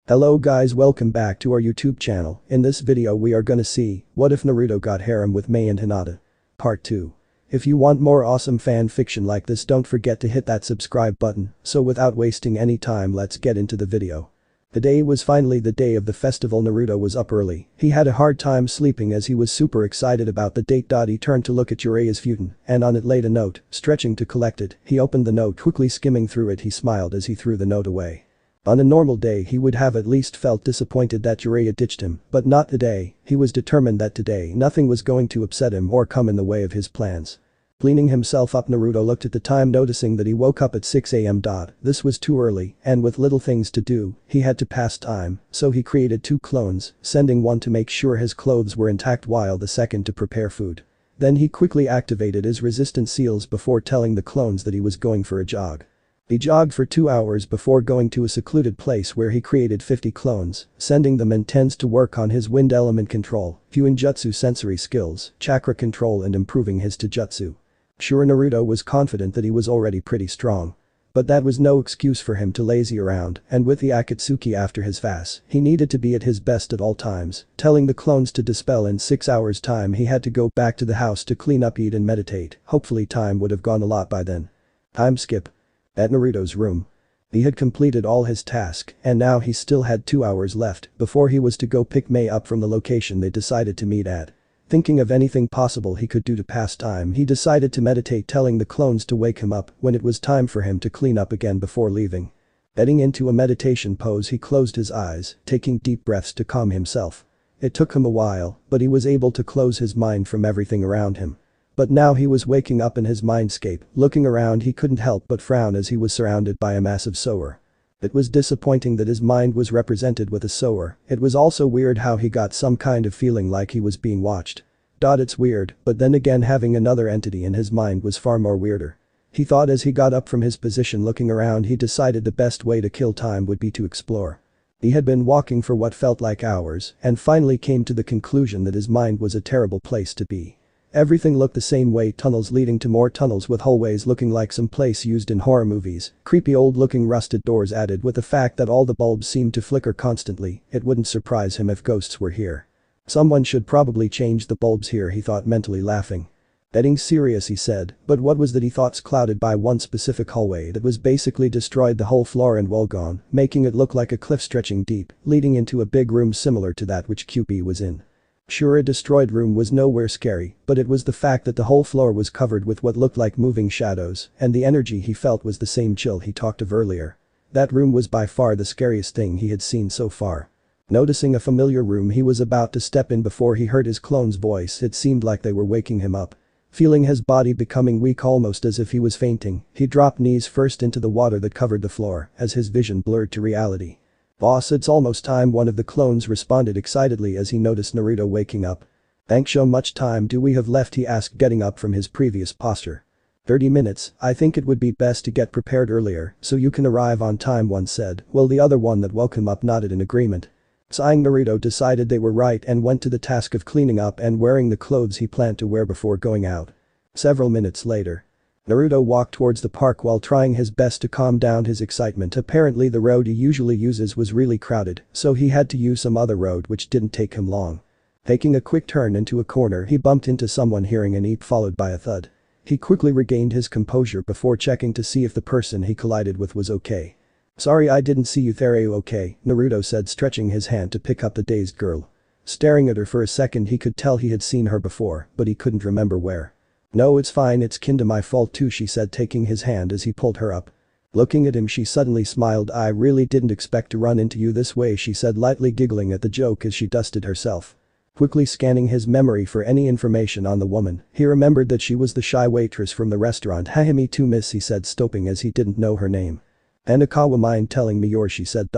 Hello guys, welcome back to our YouTube channel. In this video we are gonna see, what if Naruto got harem with Mei and Hinata? Part 2. If you want more awesome fan fiction like this, don't forget to hit that subscribe button. So without wasting any time, let's get into the video. The day was finally the day of the festival. Naruto was up early. He had a hard time sleeping as he was super excited about the date. He turned to look at Jiraiya's futon and on it laid a note. Stretching to collect it, he opened the note, quickly skimming through it. He smiled as he threw the note away. On a normal day he would have at least felt disappointed that Jiraiya ditched him, but not today. He was determined that today nothing was going to upset him or come in the way of his plans. Cleaning himself up, Naruto looked at the time, noticing that he woke up at 6 a.m. This was too early, and with little things to do, he had to pass time, so he created 2 clones, sending one to make sure his clothes were intact while the second to prepare food. Then he quickly activated his resistance seals before telling the clones that he was going for a jog. He jogged for 2 hours before going to a secluded place where he created 50 clones, sending them intends to work on his wind element control, Fuinjutsu sensory skills, chakra control and improving his Taijutsu. Sure, Naruto was confident that he was already pretty strong. But that was no excuse for him to lazy around, and with the akatsuki after his fast, he needed to be at his best at all times, telling the clones to dispel in 6 hours time. He had to go back to the house to clean up, eat and meditate. Hopefully time would have gone a lot by then. Time skip. At Naruto's room. He had completed all his tasks, and now he still had 2 hours left before he was to go pick Mei up from the location they decided to meet at. Thinking of anything possible he could do to pass time, he decided to meditate, telling the clones to wake him up when it was time for him to clean up again before leaving. Heading into a meditation pose, he closed his eyes, taking deep breaths to calm himself. It took him a while, but he was able to close his mind from everything around him. But now he was waking up in his mindscape. Looking around, he couldn't help but frown as he was surrounded by a massive sewer. It was disappointing that his mind was represented with a sewer. It was also weird how he got some kind of feeling like he was being watched. It's weird, but then again having another entity in his mind was far more weirder. He thought as he got up from his position. Looking around, he decided the best way to kill time would be to explore. He had been walking for what felt like hours and finally came to the conclusion that his mind was a terrible place to be. Everything looked the same way, tunnels leading to more tunnels with hallways looking like some place used in horror movies, creepy old looking rusted doors added with the fact that all the bulbs seemed to flicker constantly. It wouldn't surprise him if ghosts were here. Someone should probably change the bulbs here, he thought, mentally laughing. Getting serious, he said, but what was that? He thoughts clouded by one specific hallway that was basically destroyed, the whole floor and wall gone, making it look like a cliff stretching deep, leading into a big room similar to that which QP was in. Sure, a destroyed room was nowhere scary, but it was the fact that the whole floor was covered with what looked like moving shadows, and the energy he felt was the same chill he talked of earlier. That room was by far the scariest thing he had seen so far. Noticing a familiar room, he was about to step in before he heard his clone's voice. It seemed like they were waking him up. Feeling his body becoming weak, almost as if he was fainting, he dropped knees first into the water that covered the floor as his vision blurred to reality. "Boss, it's almost time," one of the clones responded excitedly as he noticed Naruto waking up. "Thanks. So much time do we have left?" he asked, getting up from his previous posture. 30 minutes, I think it would be best to get prepared earlier so you can arrive on time, one said, while the other one that woke him up nodded in agreement. Sighing, Naruto decided they were right and went to the task of cleaning up and wearing the clothes he planned to wear before going out. Several minutes later. Naruto walked towards the park while trying his best to calm down his excitement. Apparently the road he usually uses was really crowded, so he had to use some other road, which didn't take him long. Taking a quick turn into a corner, he bumped into someone, hearing an eep followed by a thud. He quickly regained his composure before checking to see if the person he collided with was okay. "Sorry, I didn't see you there. Are you okay?" Naruto said, stretching his hand to pick up the dazed girl. Staring at her for a second, he could tell he had seen her before, but he couldn't remember where. "No, it's fine, it's kinda my fault too," she said, taking his hand as he pulled her up. Looking at him, she suddenly smiled. "I really didn't expect to run into you this way," she said, lightly giggling at the joke as she dusted herself. Quickly scanning his memory for any information on the woman, he remembered that she was the shy waitress from the restaurant. "Me too, miss," he said, stopping as he didn't know her name. "Anakawa, mind telling me yours?" she said.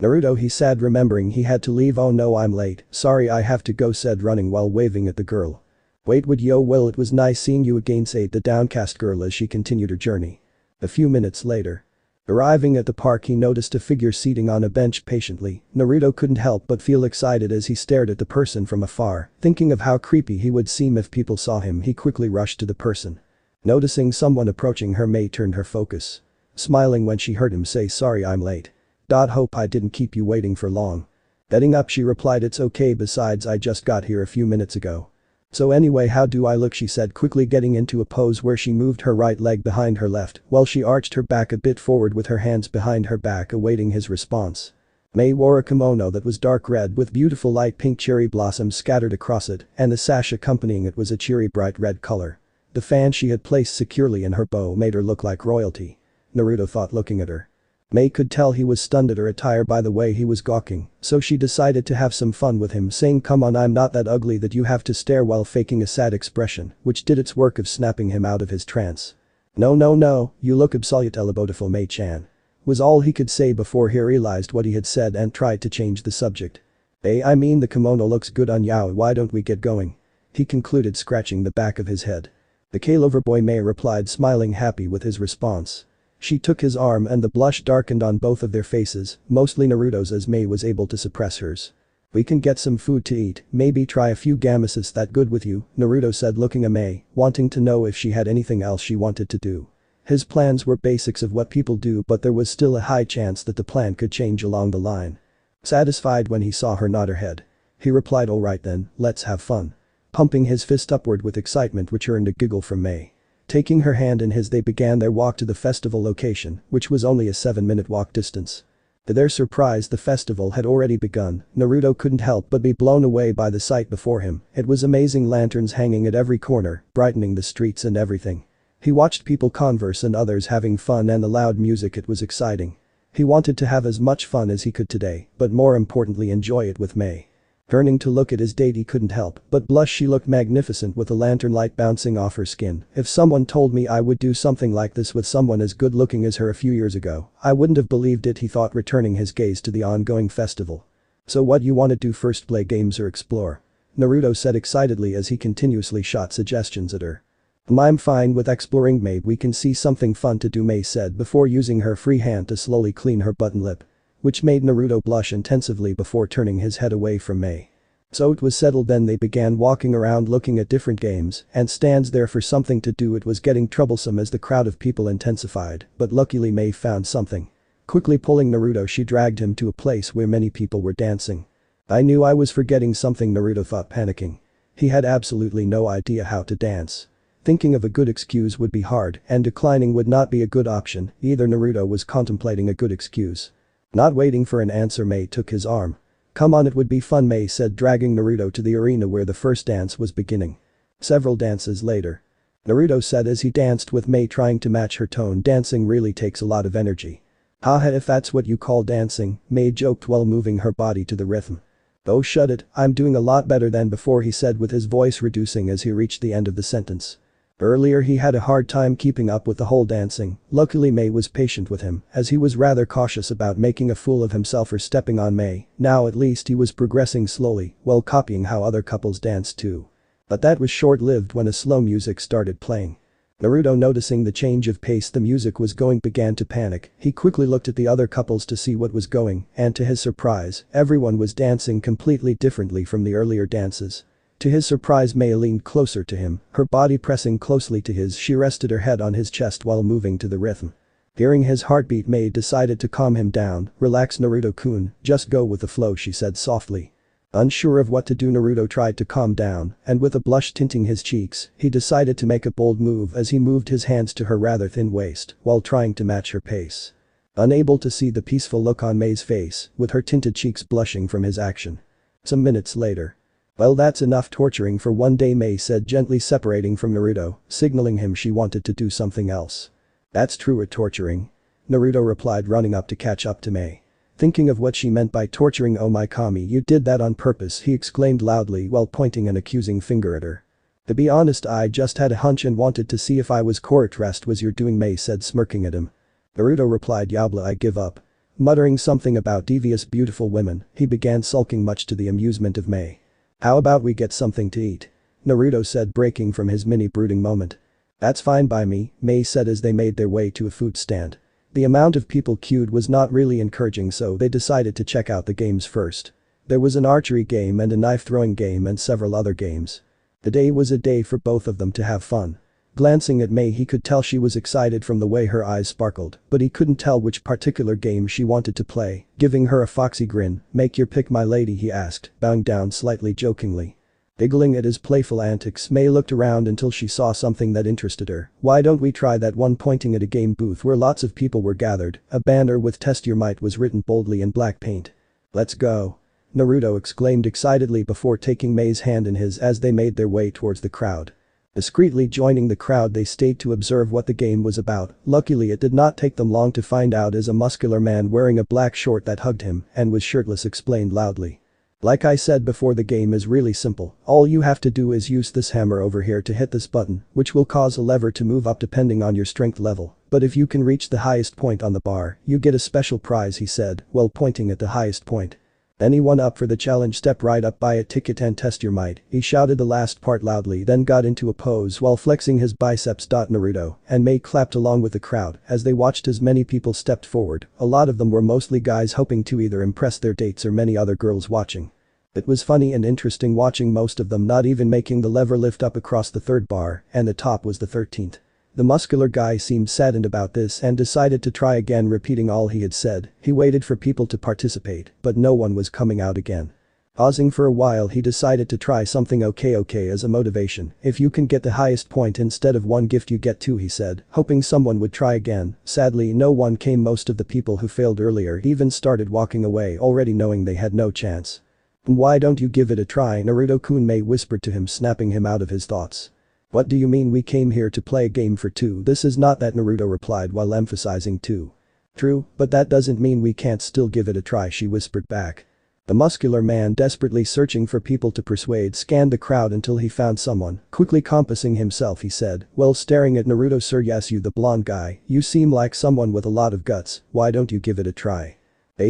"Naruto," he said, remembering he had to leave. "Oh no, I'm late, sorry, I have to go," said, running while waving at the girl. "Wait, would yo, well, it was nice seeing you again," said the downcast girl as she continued her journey. A few minutes later. Arriving at the park, he noticed a figure seating on a bench patiently. Naruto couldn't help but feel excited as he stared at the person from afar, thinking of how creepy he would seem if people saw him. He quickly rushed to the person. Noticing someone approaching her, Mei turned her focus. Smiling when she heard him say, "Sorry, I'm late." Hope I didn't keep you waiting for long. Getting up she replied, it's okay, besides I just got here a few minutes ago. So anyway, how do I look, she said, quickly getting into a pose where she moved her right leg behind her left while she arched her back a bit forward with her hands behind her back awaiting his response. Mei wore a kimono that was dark red with beautiful light pink cherry blossoms scattered across it, and the sash accompanying it was a cheery bright red color. The fan she had placed securely in her bow made her look like royalty. Naruto thought looking at her. Mei could tell he was stunned at her attire by the way he was gawking, so she decided to have some fun with him, saying, come on, I'm not that ugly that you have to stare, while faking a sad expression, which did its work of snapping him out of his trance. No, you look absolutely beautiful, Mei-chan. Was all he could say before he realized what he had said and tried to change the subject. I mean the kimono looks good on you, why don't we get going? He concluded, scratching the back of his head. The K-lover boy, Mei replied, smiling happy with his response. She took his arm and the blush darkened on both of their faces, mostly Naruto's, as Mei was able to suppress hers. We can get some food to eat, maybe try a few games, is that good with you? Naruto said, looking at Mei, wanting to know if she had anything else she wanted to do. His plans were basics of what people do, but there was still a high chance that the plan could change along the line. Satisfied when he saw her nod her head. He replied, alright then, let's have fun. Pumping his fist upward with excitement which earned a giggle from Mei. Taking her hand in his, they began their walk to the festival location, which was only a 7-minute walk distance. To their surprise, the festival had already begun. Naruto couldn't help but be blown away by the sight before him. It was amazing, lanterns hanging at every corner, brightening the streets and everything. He watched people converse and others having fun, and the loud music, it was exciting. He wanted to have as much fun as he could today, but more importantly enjoy it with Mei. Turning to look at his date, he couldn't help but blush. She looked magnificent with the lantern light bouncing off her skin. If someone told me I would do something like this with someone as good looking as her a few years ago, I wouldn't have believed it, he thought, returning his gaze to the ongoing festival. So what you wanna do first, play games or explore? Naruto said excitedly as he continuously shot suggestions at her. I'm fine with exploring, Mei, we can see something fun to do, Mei said before using her free hand to slowly clean her button lip. Which made Naruto blush intensively before turning his head away from Mei. So it was settled then. They began walking around looking at different games and stands there for something to do. It was getting troublesome as the crowd of people intensified, but luckily Mei found something. Quickly pulling Naruto, she dragged him to a place where many people were dancing. I knew I was forgetting something, Naruto thought, panicking. He had absolutely no idea how to dance. Thinking of a good excuse would be hard, and declining would not be a good option either. Naruto was contemplating a good excuse. Not waiting for an answer, Mei took his arm. Come on, it would be fun, Mei said, dragging Naruto to the arena where the first dance was beginning. Several dances later. Naruto said as he danced with Mei, trying to match her tone. Dancing really takes a lot of energy. Haha, if that's what you call dancing, Mei joked while moving her body to the rhythm. Oh shut it, I'm doing a lot better than before, he said with his voice reducing as he reached the end of the sentence. Earlier he had a hard time keeping up with the whole dancing. Luckily Mei was patient with him, as he was rather cautious about making a fool of himself or stepping on Mei. Now at least he was progressing slowly, while copying how other couples danced too. But that was short-lived when a slow music started playing. Naruto, noticing the change of pace the music was going, began to panic. He quickly looked at the other couples to see what was going, and to his surprise, everyone was dancing completely differently from the earlier dances. To his surprise, Mei leaned closer to him, her body pressing closely to his. She rested her head on his chest while moving to the rhythm. Hearing his heartbeat, Mei decided to calm him down. Relax, Naruto-kun, just go with the flow, she said softly. Unsure of what to do, Naruto tried to calm down, and with a blush tinting his cheeks, he decided to make a bold move as he moved his hands to her rather thin waist while trying to match her pace. Unable to see the peaceful look on Mei's face, with her tinted cheeks blushing from his action. Some minutes later. Well, that's enough torturing for one day, Mei said, gently separating from Naruto, signaling him she wanted to do something else. That's true, or torturing? Naruto replied, running up to catch up to Mei. Thinking of what she meant by torturing. Oh my Kami, you did that on purpose, he exclaimed loudly while pointing an accusing finger at her. To be honest, I just had a hunch and wanted to see if I was correct. Rest was your doing, Mei said, smirking at him. Naruto replied, Yabla, I give up. Muttering something about devious beautiful women, he began sulking, much to the amusement of Mei. How about we get something to eat? Naruto said, breaking from his mini brooding moment. That's fine by me, Mei said as they made their way to a food stand. The amount of people queued was not really encouraging, so they decided to check out the games first. There was an archery game and a knife throwing game and several other games. The day was a day for both of them to have fun. Glancing at Mei, he could tell she was excited from the way her eyes sparkled, but he couldn't tell which particular game she wanted to play. Giving her a foxy grin, "Make your pick, my lady," he asked, bowing down slightly jokingly. Giggling at his playful antics, Mei looked around until she saw something that interested her. "Why don't we try that one?" Pointing at a game booth where lots of people were gathered, a banner with "Test Your Might" was written boldly in black paint. "Let's go," Naruto exclaimed excitedly before taking Mei's hand in his as they made their way towards the crowd. Discreetly joining the crowd, they stayed to observe what the game was about. Luckily, it did not take them long to find out, as a muscular man wearing a black short that hugged him and was shirtless explained loudly. "Like I said before, the game is really simple. All you have to do is use this hammer over here to hit this button, which will cause a lever to move up depending on your strength level. But if you can reach the highest point on the bar, you get a special prize," he said, while pointing at the highest point. "Anyone up for the challenge? Step right up, buy a ticket and test your might." He shouted the last part loudly, then got into a pose while flexing his biceps. Naruto and Mei clapped along with the crowd as they watched as many people stepped forward. A lot of them were mostly guys hoping to either impress their dates or many other girls watching. It was funny and interesting watching most of them not even making the lever lift up across the third bar, and the top was the 13th. The muscular guy seemed saddened about this and decided to try again, repeating all he had said. He waited for people to participate, but no one was coming out again. Pausing for a while, he decided to try something. Okay, as a motivation. "If you can get the highest point, instead of one gift you get two," he said, hoping someone would try again. Sadly, no one came. Most of the people who failed earlier even started walking away, already knowing they had no chance. "Why don't you give it a try, Naruto-kun?" Mei whispered to him, snapping him out of his thoughts. "What do you mean? We came here to play a game for two. This is not that," Naruto replied while emphasizing two. "True, but that doesn't mean we can't still give it a try," she whispered back. The muscular man, desperately searching for people to persuade, scanned the crowd until he found someone. Quickly compassing himself, he said, while staring at Naruto, "Sir, yes, you, the blonde guy. You seem like someone with a lot of guts. Why don't you give it a try?"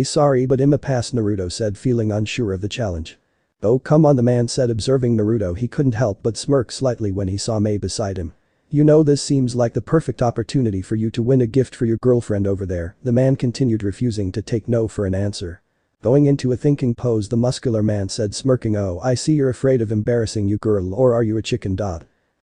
Sorry, but I'ma pass," Naruto said, feeling unsure of the challenge. "Oh, come on," the man said, observing Naruto. He couldn't help but smirk slightly when he saw Mei beside him. "You know, this seems like the perfect opportunity for you to win a gift for your girlfriend over there," the man continued, refusing to take no for an answer. Going into a thinking pose, the muscular man said, smirking, "Oh, I see you're afraid of embarrassing you, girl, or are you a chicken?"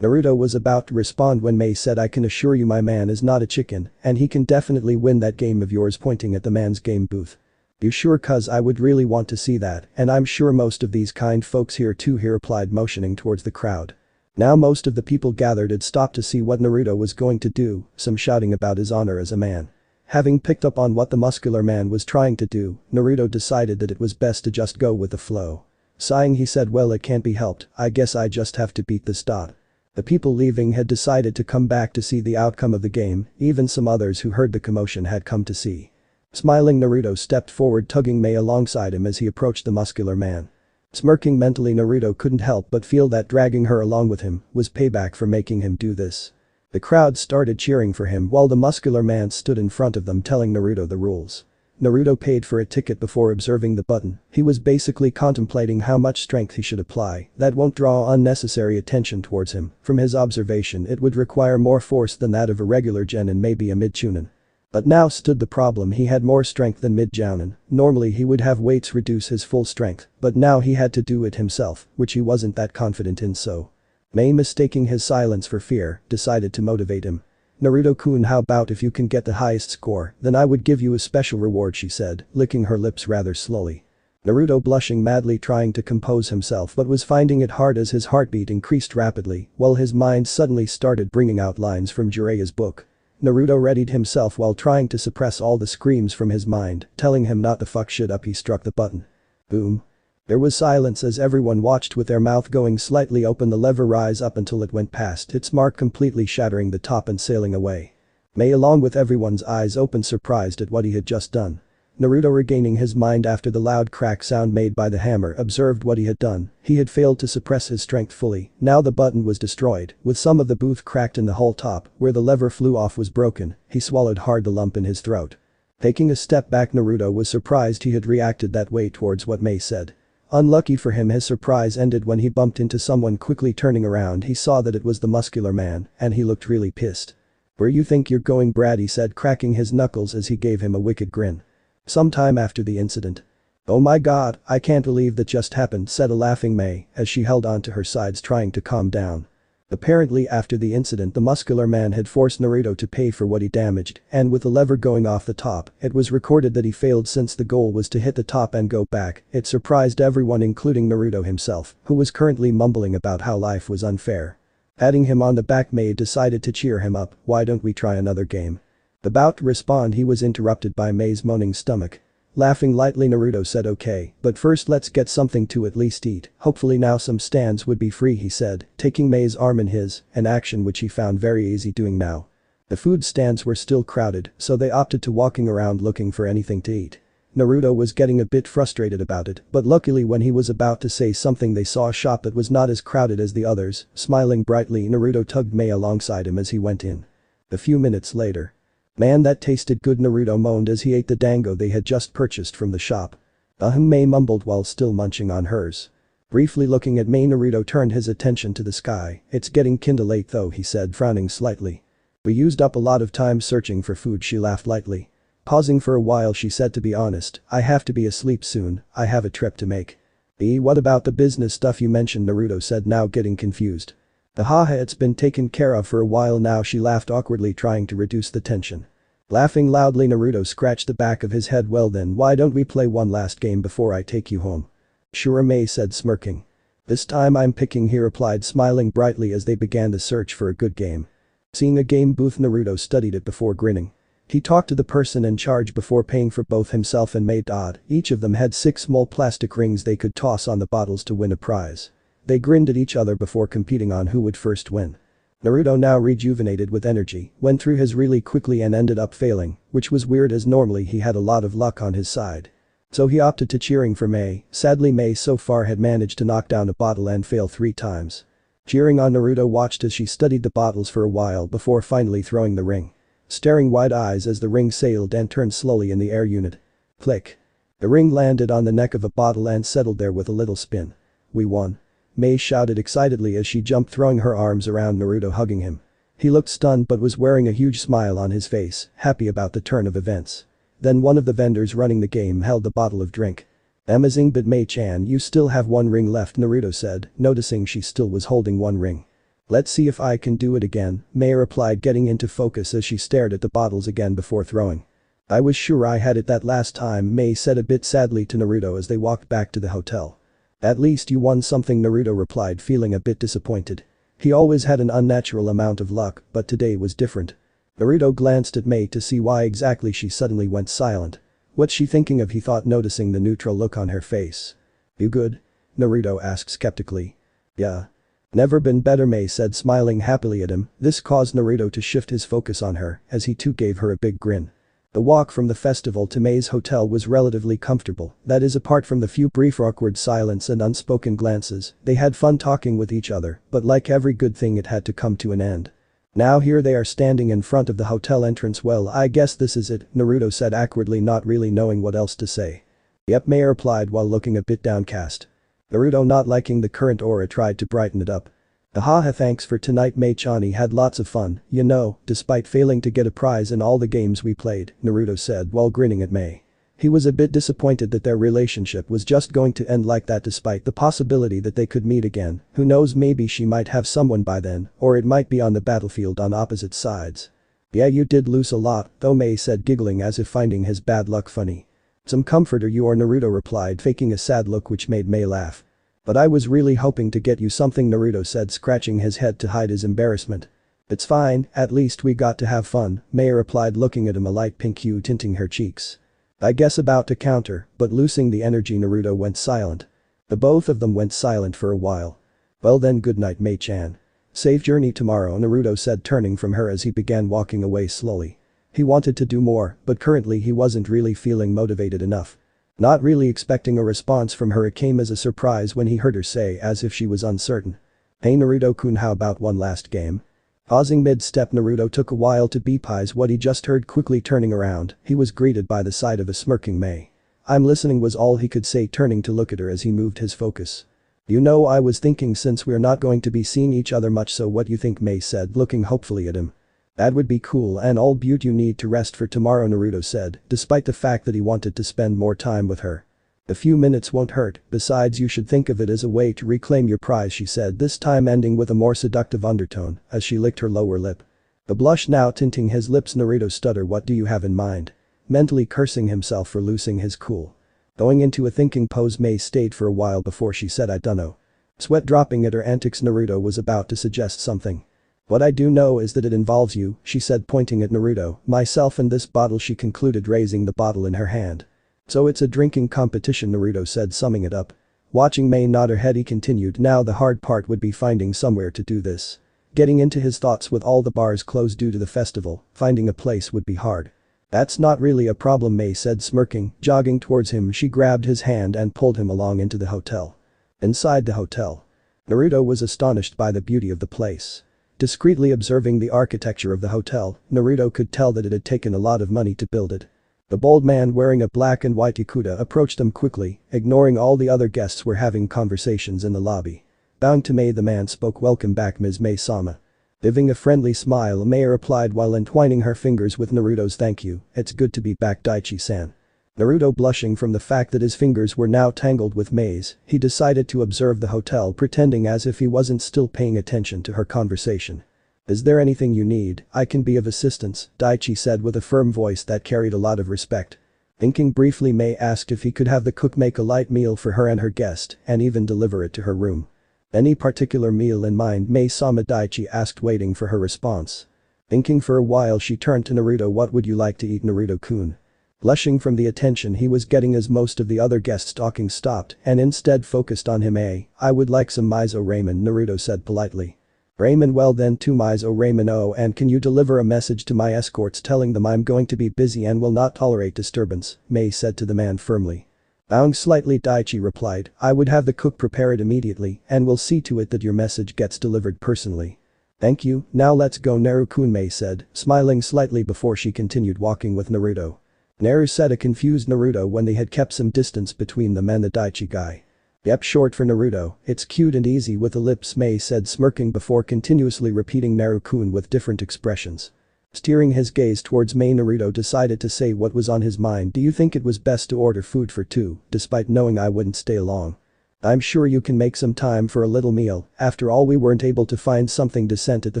Naruto was about to respond when Mei said, "I can assure you my man is not a chicken, and he can definitely win that game of yours," pointing at the man's game booth. "You sure? Cuz I would really want to see that, and I'm sure most of these kind folks here too," he replied, motioning towards the crowd. Now most of the people gathered had stopped to see what Naruto was going to do, some shouting about his honor as a man. Having picked up on what the muscular man was trying to do, Naruto decided that it was best to just go with the flow. Sighing, he said, "Well, it can't be helped, I guess I just have to beat this." The people leaving had decided to come back to see the outcome of the game, even some others who heard the commotion had come to see. Smiling, Naruto stepped forward, tugging Mei alongside him as he approached the muscular man. Smirking mentally, Naruto couldn't help but feel that dragging her along with him was payback for making him do this. The crowd started cheering for him while the muscular man stood in front of them, telling Naruto the rules. Naruto paid for a ticket before observing the button. He was basically contemplating how much strength he should apply that won't draw unnecessary attention towards him. From his observation, it would require more force than that of a regular Genin and maybe a mid-Chunin. But now stood the problem: he had more strength than mid-Jounin. Normally he would have weights reduce his full strength, but now he had to do it himself, which he wasn't that confident in. So Mei, mistaking his silence for fear, decided to motivate him. "Naruto-kun, how about if you can get the highest score, then I would give you a special reward," she said, licking her lips rather slowly. Naruto, blushing madly, trying to compose himself but was finding it hard as his heartbeat increased rapidly while his mind suddenly started bringing out lines from Jiraiya's book. Naruto readied himself while trying to suppress all the screams from his mind, telling him not to fuck shit up. He struck the button. Boom. There was silence as everyone watched with their mouth going slightly open, the lever rise up until it went past its mark, completely shattering the top and sailing away. Mei, along with everyone's eyes open, surprised at what he had just done. Naruto, regaining his mind after the loud crack sound made by the hammer, observed what he had done. He had failed to suppress his strength fully. Now the button was destroyed, with some of the booth cracked and the whole top, where the lever flew off, was broken. He swallowed hard, the lump in his throat. Taking a step back, Naruto was surprised he had reacted that way towards what Mei said. Unlucky for him, his surprise ended when he bumped into someone. Quickly turning around, he saw that it was the muscular man, and he looked really pissed. "Where you think you're going, Brad?" he said, cracking his knuckles as he gave him a wicked grin. Sometime after the incident. "Oh my god, I can't believe that just happened," said a laughing Mei as she held onto her sides, trying to calm down. Apparently after the incident the muscular man had forced Naruto to pay for what he damaged, and with the lever going off the top, it was recorded that he failed since the goal was to hit the top and go back. It surprised everyone including Naruto himself, who was currently mumbling about how life was unfair. Patting him on the back, Mei decided to cheer him up. "Why don't we try another game?" About to respond he was interrupted by Mei's moaning stomach. Laughing lightly Naruto said okay, but first let's get something to at least eat, hopefully now some stands would be free he said, taking Mei's arm in his, an action which he found very easy doing now. The food stands were still crowded, so they opted to walking around looking for anything to eat. Naruto was getting a bit frustrated about it, but luckily when he was about to say something they saw a shop that was not as crowded as the others. Smiling brightly Naruto tugged Mei alongside him as he went in. A few minutes later. "Man, that tasted good," Naruto moaned as he ate the dango they had just purchased from the shop. Mei mumbled while still munching on hers. Briefly looking at Mei, Naruto turned his attention to the sky. "It's getting kinda late though," he said, frowning slightly. "We used up a lot of time searching for food," she laughed lightly. Pausing for a while she said, "To be honest, I have to be asleep soon, I have a trip to make." What about the business stuff you mentioned?" Naruto said, now getting confused. Haha, it's been taken care of for a while now," she laughed awkwardly, trying to reduce the tension. Laughing loudly Naruto scratched the back of his head. "Well then, why don't we play one last game before I take you home?" "Sure," Mei said, smirking. "This time I'm picking," he replied, smiling brightly as they began the search for a good game. Seeing a game booth Naruto studied it before grinning. He talked to the person in charge before paying for both himself and Mei. Each of them had 6 small plastic rings they could toss on the bottles to win a prize. They grinned at each other before competing on who would first win. Naruto, now rejuvenated with energy, went through his really quickly and ended up failing, which was weird as normally he had a lot of luck on his side. So he opted to cheering for Mei. Sadly Mei so far had managed to knock down a bottle and fail 3 times. Cheering on Naruto watched as she studied the bottles for a while before finally throwing the ring. Staring wide eyes as the ring sailed and turned slowly in the air unit. Click. The ring landed on the neck of a bottle and settled there with a little spin. "We won." Mei shouted excitedly as she jumped, throwing her arms around Naruto, hugging him. He looked stunned but was wearing a huge smile on his face, happy about the turn of events. Then one of the vendors running the game held the bottle of drink. "Amazing, but Mei-chan, you still have 1 ring left," Naruto said, noticing she still was holding 1 ring. "Let's see if I can do it again," Mei replied, getting into focus as she stared at the bottles again before throwing. "I was sure I had it that last time," Mei said a bit sadly to Naruto as they walked back to the hotel. "At least you won something," Naruto replied, feeling a bit disappointed. He always had an unnatural amount of luck, but today was different. Naruto glanced at Mei to see why exactly she suddenly went silent. What's she thinking of, he thought, noticing the neutral look on her face. "You good?" Naruto asked skeptically. "Yeah. Never been better," Mei said, smiling happily at him. This caused Naruto to shift his focus on her, as he too gave her a big grin. The walk from the festival to Mei's hotel was relatively comfortable, that is, apart from the few brief awkward silence and unspoken glances. They had fun talking with each other, but like every good thing it had to come to an end. Now here they are standing in front of the hotel entrance. "Well, I guess this is it," Naruto said awkwardly, not really knowing what else to say. "Yep," Mei replied while looking a bit downcast. Naruto, not liking the current aura, tried to brighten it up. "Haha, thanks for tonight, Mei-chan, had lots of fun, you know, despite failing to get a prize in all the games we played," Naruto said while grinning at Mei. He was a bit disappointed that their relationship was just going to end like that despite the possibility that they could meet again. Who knows, maybe she might have someone by then, or it might be on the battlefield on opposite sides. "Yeah, you did lose a lot, though," Mei said, giggling as if finding his bad luck funny. "Some comforter you are," Naruto replied, faking a sad look which made Mei laugh. "But I was really hoping to get you something," Naruto said, scratching his head to hide his embarrassment. "It's fine, at least we got to have fun," Mei replied, looking at him, a light pink hue tinting her cheeks. I guess about to counter, but losing the energy, Naruto went silent. The both of them went silent for a while. "Well then, good night, Mei-chan. Safe journey tomorrow," Naruto said, turning from her as he began walking away slowly. He wanted to do more, but currently he wasn't really feeling motivated enough. Not really expecting a response from her, it came as a surprise when he heard her say, as if she was uncertain. "Hey Naruto-kun, how about one last game?" Pausing mid-step, Naruto took a while to beepize what he just heard. Quickly turning around, he was greeted by the sight of a smirking Mei. "I'm listening," was all he could say, turning to look at her as he moved his focus. "You know, I was thinking since we're not going to be seeing each other much, so what you think?" Mei said, looking hopefully at him. "That would be cool, and all beaut, you need to rest for tomorrow," Naruto said, despite the fact that he wanted to spend more time with her. A few minutes won't hurt, besides you should think of it as a way to reclaim your prize, she said, this time ending with a more seductive undertone as she licked her lower lip. The blush now tinting his lips. Naruto stuttered, what do you have in mind? Mentally cursing himself for losing his cool. Going into a thinking pose, Mei stayed for a while before she said, I dunno. Sweat dropping at her antics. Naruto was about to suggest something. What I do know is that it involves you, she said, pointing at Naruto, myself and this bottle, she concluded, raising the bottle in her hand. So it's a drinking competition, Naruto said, summing it up. Watching Mei nod her head, he continued, now the hard part would be finding somewhere to do this. Getting into his thoughts, with all the bars closed due to the festival, finding a place would be hard. That's not really a problem, Mei said, smirking. Jogging towards him, she grabbed his hand and pulled him along into the hotel. Inside the hotel, Naruto was astonished by the beauty of the place. Discreetly observing the architecture of the hotel, Naruto could tell that it had taken a lot of money to build it. The bold man wearing a black and white yukata approached them quickly, ignoring all the other guests were having conversations in the lobby. Bowing to Mei, the man spoke, welcome back, Ms. Mei-sama. Giving a friendly smile, Mei replied while entwining her fingers with Naruto's, thank you, it's good to be back, Daichi-san. Naruto, blushing from the fact that his fingers were now tangled with Mei's, he decided to observe the hotel, pretending as if he wasn't still paying attention to her conversation. Is there anything you need? I can be of assistance, Daichi said with a firm voice that carried a lot of respect. Thinking briefly, Mei asked if he could have the cook make a light meal for her and her guest and even deliver it to her room. Any particular meal in mind, Mei-sama? Daichi asked, waiting for her response. Thinking for a while, she turned to Naruto, what would you like to eat, Naruto-kun? Blushing from the attention he was getting as most of the other guests talking stopped and instead focused on him. I would like some miso ramen, Naruto said politely. Ramen, well then 2 miso ramen. Oh, and can you deliver a message to my escorts telling them I'm going to be busy and will not tolerate disturbance, Mei said to the man firmly. Bowing slightly, Daichi replied, I would have the cook prepare it immediately and will see to it that your message gets delivered personally. Thank you, now let's go, Naru-kun, Mei said, smiling slightly before she continued walking with Naruto. Naru said, a confused Naruto when they had kept some distance between them and the Daichi guy. Yep, short for Naruto, it's cute and easy with the lips, Mei said, smirking before continuously repeating Naru-kun with different expressions. Steering his gaze towards Mei, Naruto decided to say what was on his mind. Do you think it was best to order food for 2, despite knowing I wouldn't stay long? I'm sure you can make some time for a little meal, after all we weren't able to find something decent at the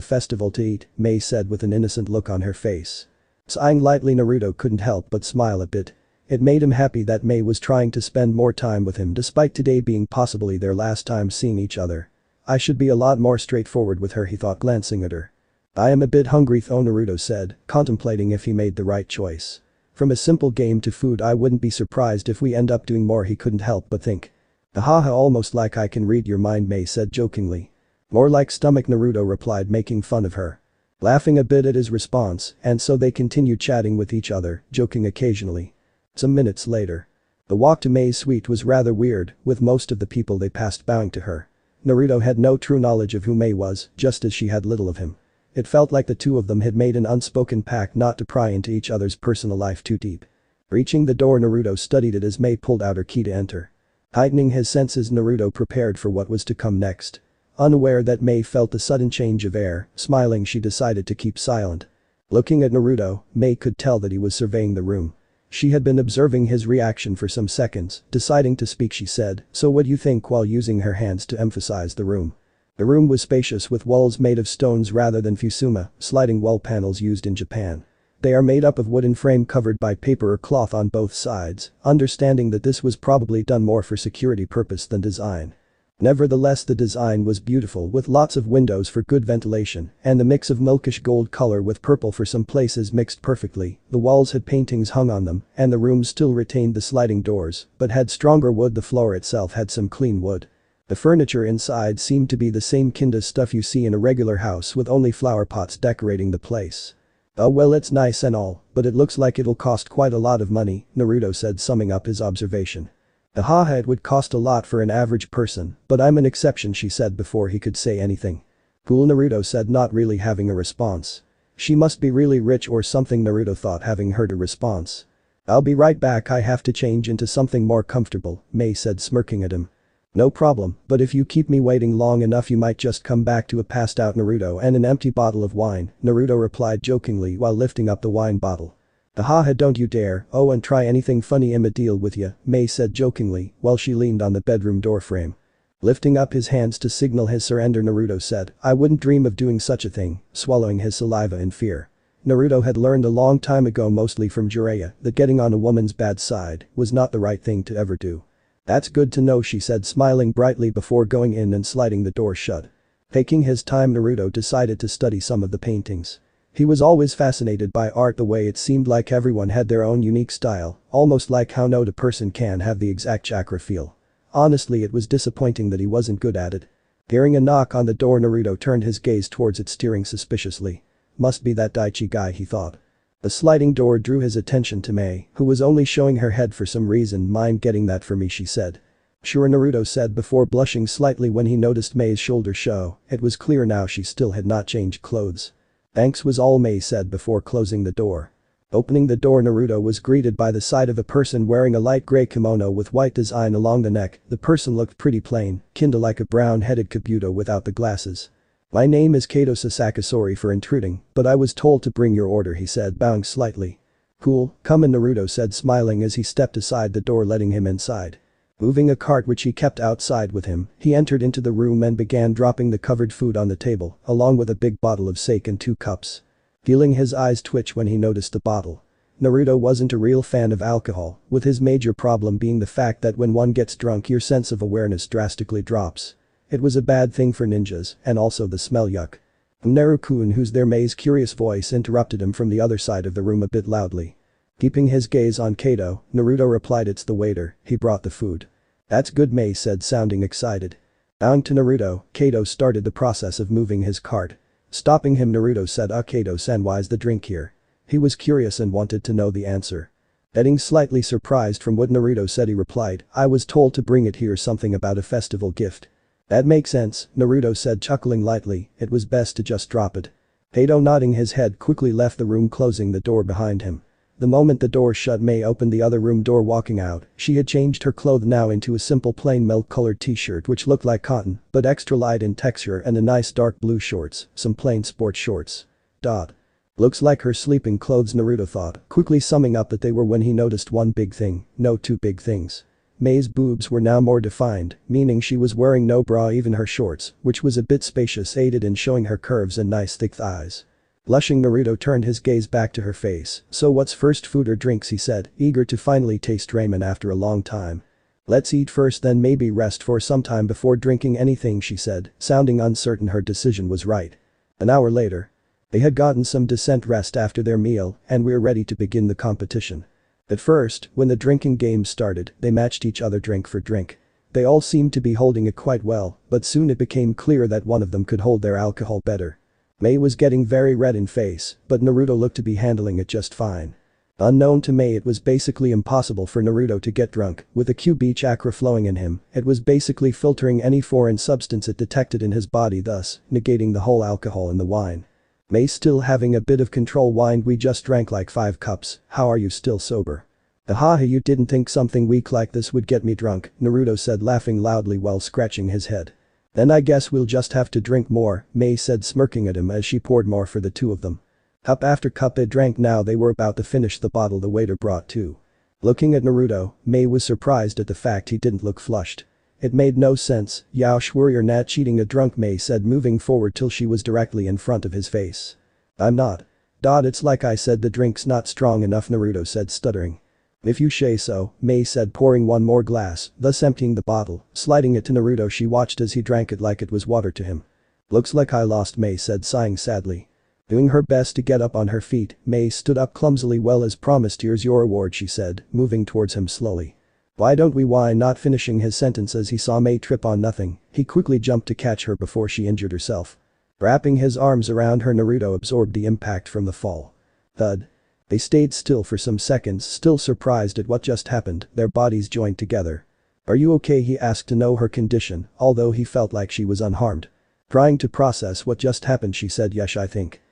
festival to eat, Mei said with an innocent look on her face. Sighing lightly, Naruto couldn't help but smile a bit. It made him happy that Mei was trying to spend more time with him despite today being possibly their last time seeing each other. I should be a lot more straightforward with her, he thought, glancing at her. I am a bit hungry though, Naruto said, contemplating if he made the right choice. From a simple game to food, I wouldn't be surprised if we end up doing more, he couldn't help but think. Haha, almost like I can read your mind, Mei said jokingly. More like stomach, Naruto replied, making fun of her. Laughing a bit at his response, and so they continued chatting with each other, joking occasionally. Some minutes later. The walk to Mei's suite was rather weird, with most of the people they passed bowing to her. Naruto had no true knowledge of who Mei was, just as she had little of him. It felt like the two of them had made an unspoken pact not to pry into each other's personal life too deep. Reaching the door, Naruto studied it as Mei pulled out her key to enter. Heightening his senses, Naruto prepared for what was to come next. Unaware that Mei felt a sudden change of air, smiling she decided to keep silent. Looking at Naruto, Mei could tell that he was surveying the room. She had been observing his reaction for some seconds, deciding to speak she said, so what do you think, while using her hands to emphasize the room. The room was spacious with walls made of stones rather than fusuma, sliding wall panels used in Japan. They are made up of wooden frame covered by paper or cloth on both sides, understanding that this was probably done more for security purpose than design. Nevertheless, the design was beautiful with lots of windows for good ventilation and the mix of milkish gold color with purple for some places mixed perfectly. The walls had paintings hung on them and the rooms still retained the sliding doors but had stronger wood. The floor itself had some clean wood. The furniture inside seemed to be the same kinda stuff you see in a regular house with only flower pots decorating the place. Oh well, it's nice and all, but it looks like it'll cost quite a lot of money, Naruto said, summing up his observation. Haha, it would cost a lot for an average person, but I'm an exception, she said before he could say anything. Cool, Naruto said, not really having a response. She must be really rich or something, Naruto thought, having heard a response. I'll be right back, I have to change into something more comfortable, Mei said, smirking at him. No problem, but if you keep me waiting long enough you might just come back to a passed out Naruto and an empty bottle of wine, Naruto replied jokingly while lifting up the wine bottle. Haha, don't you dare, oh, and try anything funny, I'ma deal with ya, Mei said jokingly while she leaned on the bedroom doorframe. Lifting up his hands to signal his surrender, Naruto said, I wouldn't dream of doing such a thing, swallowing his saliva in fear. Naruto had learned a long time ago, mostly from Jiraiya, that getting on a woman's bad side was not the right thing to ever do. That's good to know, she said, smiling brightly before going in and sliding the door shut. Taking his time, Naruto decided to study some of the paintings. He was always fascinated by art, the way it seemed like everyone had their own unique style, almost like how no person can have the exact chakra feel. Honestly, it was disappointing that he wasn't good at it. Hearing a knock on the door, Naruto turned his gaze towards it, staring suspiciously. Must be that Daichi guy, he thought. The sliding door drew his attention to Mei, who was only showing her head for some reason. Mind getting that for me, she said. Sure, Naruto said before blushing slightly when he noticed Mei's shoulders show. It was clear now she still had not changed clothes. Thanks was all Mei said before closing the door. Opening the door, Naruto was greeted by the sight of a person wearing a light gray kimono with white design along the neck. The person looked pretty plain, kinda like a brown-headed Kabuto without the glasses. My name is Kato Sasaki, sorry for intruding, but I was told to bring your order, he said, bowing slightly. Cool, come in, Naruto said, smiling as he stepped aside the door, letting him inside. Moving a cart which he kept outside with him, he entered into the room and began dropping the covered food on the table, along with a big bottle of sake and 2 cups. Feeling his eyes twitch when he noticed the bottle. Naruto wasn't a real fan of alcohol, with his major problem being the fact that when one gets drunk your sense of awareness drastically drops. It was a bad thing for ninjas, and also the smell, yuck. Naru-kun, who's there? Mei's curious voice interrupted him from the other side of the room a bit loudly. Keeping his gaze on Kato, Naruto replied, it's the waiter, he brought the food. That's good, Mei said, sounding excited. Bowing to Naruto, Kato started the process of moving his cart. Stopping him, Naruto said, Kato-san, why's the drink here? He was curious and wanted to know the answer. Getting slightly surprised from what Naruto said, he replied, I was told to bring it here, something about a festival gift. That makes sense, Naruto said, chuckling lightly, it was best to just drop it. Kato, nodding his head, quickly left the room, closing the door behind him. The moment the door shut, Mei opened the other room door, walking out. She had changed her clothes now into a simple plain milk-colored t-shirt which looked like cotton, but extra light in texture, and a nice dark blue shorts, some plain sports shorts. Looks like her sleeping clothes, Naruto thought, quickly summing up that they were, when he noticed one big thing, no, 2 big things. Mei's boobs were now more defined, meaning she was wearing no bra, even her shorts, which was a bit spacious, aided in showing her curves and nice thick thighs. Blushing, Naruto turned his gaze back to her face. So what's first, food or drinks, he said, eager to finally taste ramen after a long time. Let's eat first, then maybe rest for some time before drinking anything, she said, sounding uncertain her decision was right. An hour later. They had gotten some decent rest after their meal and were ready to begin the competition. At first, when the drinking games started, they matched each other drink for drink. They all seemed to be holding it quite well, but soon it became clear that one of them could hold their alcohol better. Mei was getting very red in face, but Naruto looked to be handling it just fine. Unknown to Mei, it was basically impossible for Naruto to get drunk. With the QB chakra flowing in him, it was basically filtering any foreign substance it detected in his body, thus negating the whole alcohol in the wine. Mei still having a bit of control, whined, we just drank like 5 cups, how are you still sober? Haha, you didn't think something weak like this would get me drunk, Naruto said, laughing loudly while scratching his head. Then I guess we'll just have to drink more, Mei said, smirking at him as she poured more for the two of them. Cup after cup they drank. Now they were about to finish the bottle the waiter brought too. Looking at Naruto, Mei was surprised at the fact he didn't look flushed. It made no sense, Yao Shui, you're not cheating a drunk, Mei said, moving forward till she was directly in front of his face. I'm not. It's like I said, the drink's not strong enough, Naruto said, stuttering. If you say so, Mei said, pouring one more glass, thus emptying the bottle, sliding it to Naruto. She watched as he drank it like it was water to him. Looks like I lost, Mei said, sighing sadly. Doing her best to get up on her feet, Mei stood up clumsily. Well, as promised, here's your reward, she said, moving towards him slowly. Why don't we? Why not? Finishing his sentence as he saw Mei trip on nothing, he quickly jumped to catch her before she injured herself. Wrapping his arms around her, Naruto absorbed the impact from the fall. Thud. They stayed still for some seconds, still surprised at what just happened, their bodies joined together. Are you okay? He asked to know her condition, although he felt like she was unharmed. Trying to process what just happened, she said, yes, I think.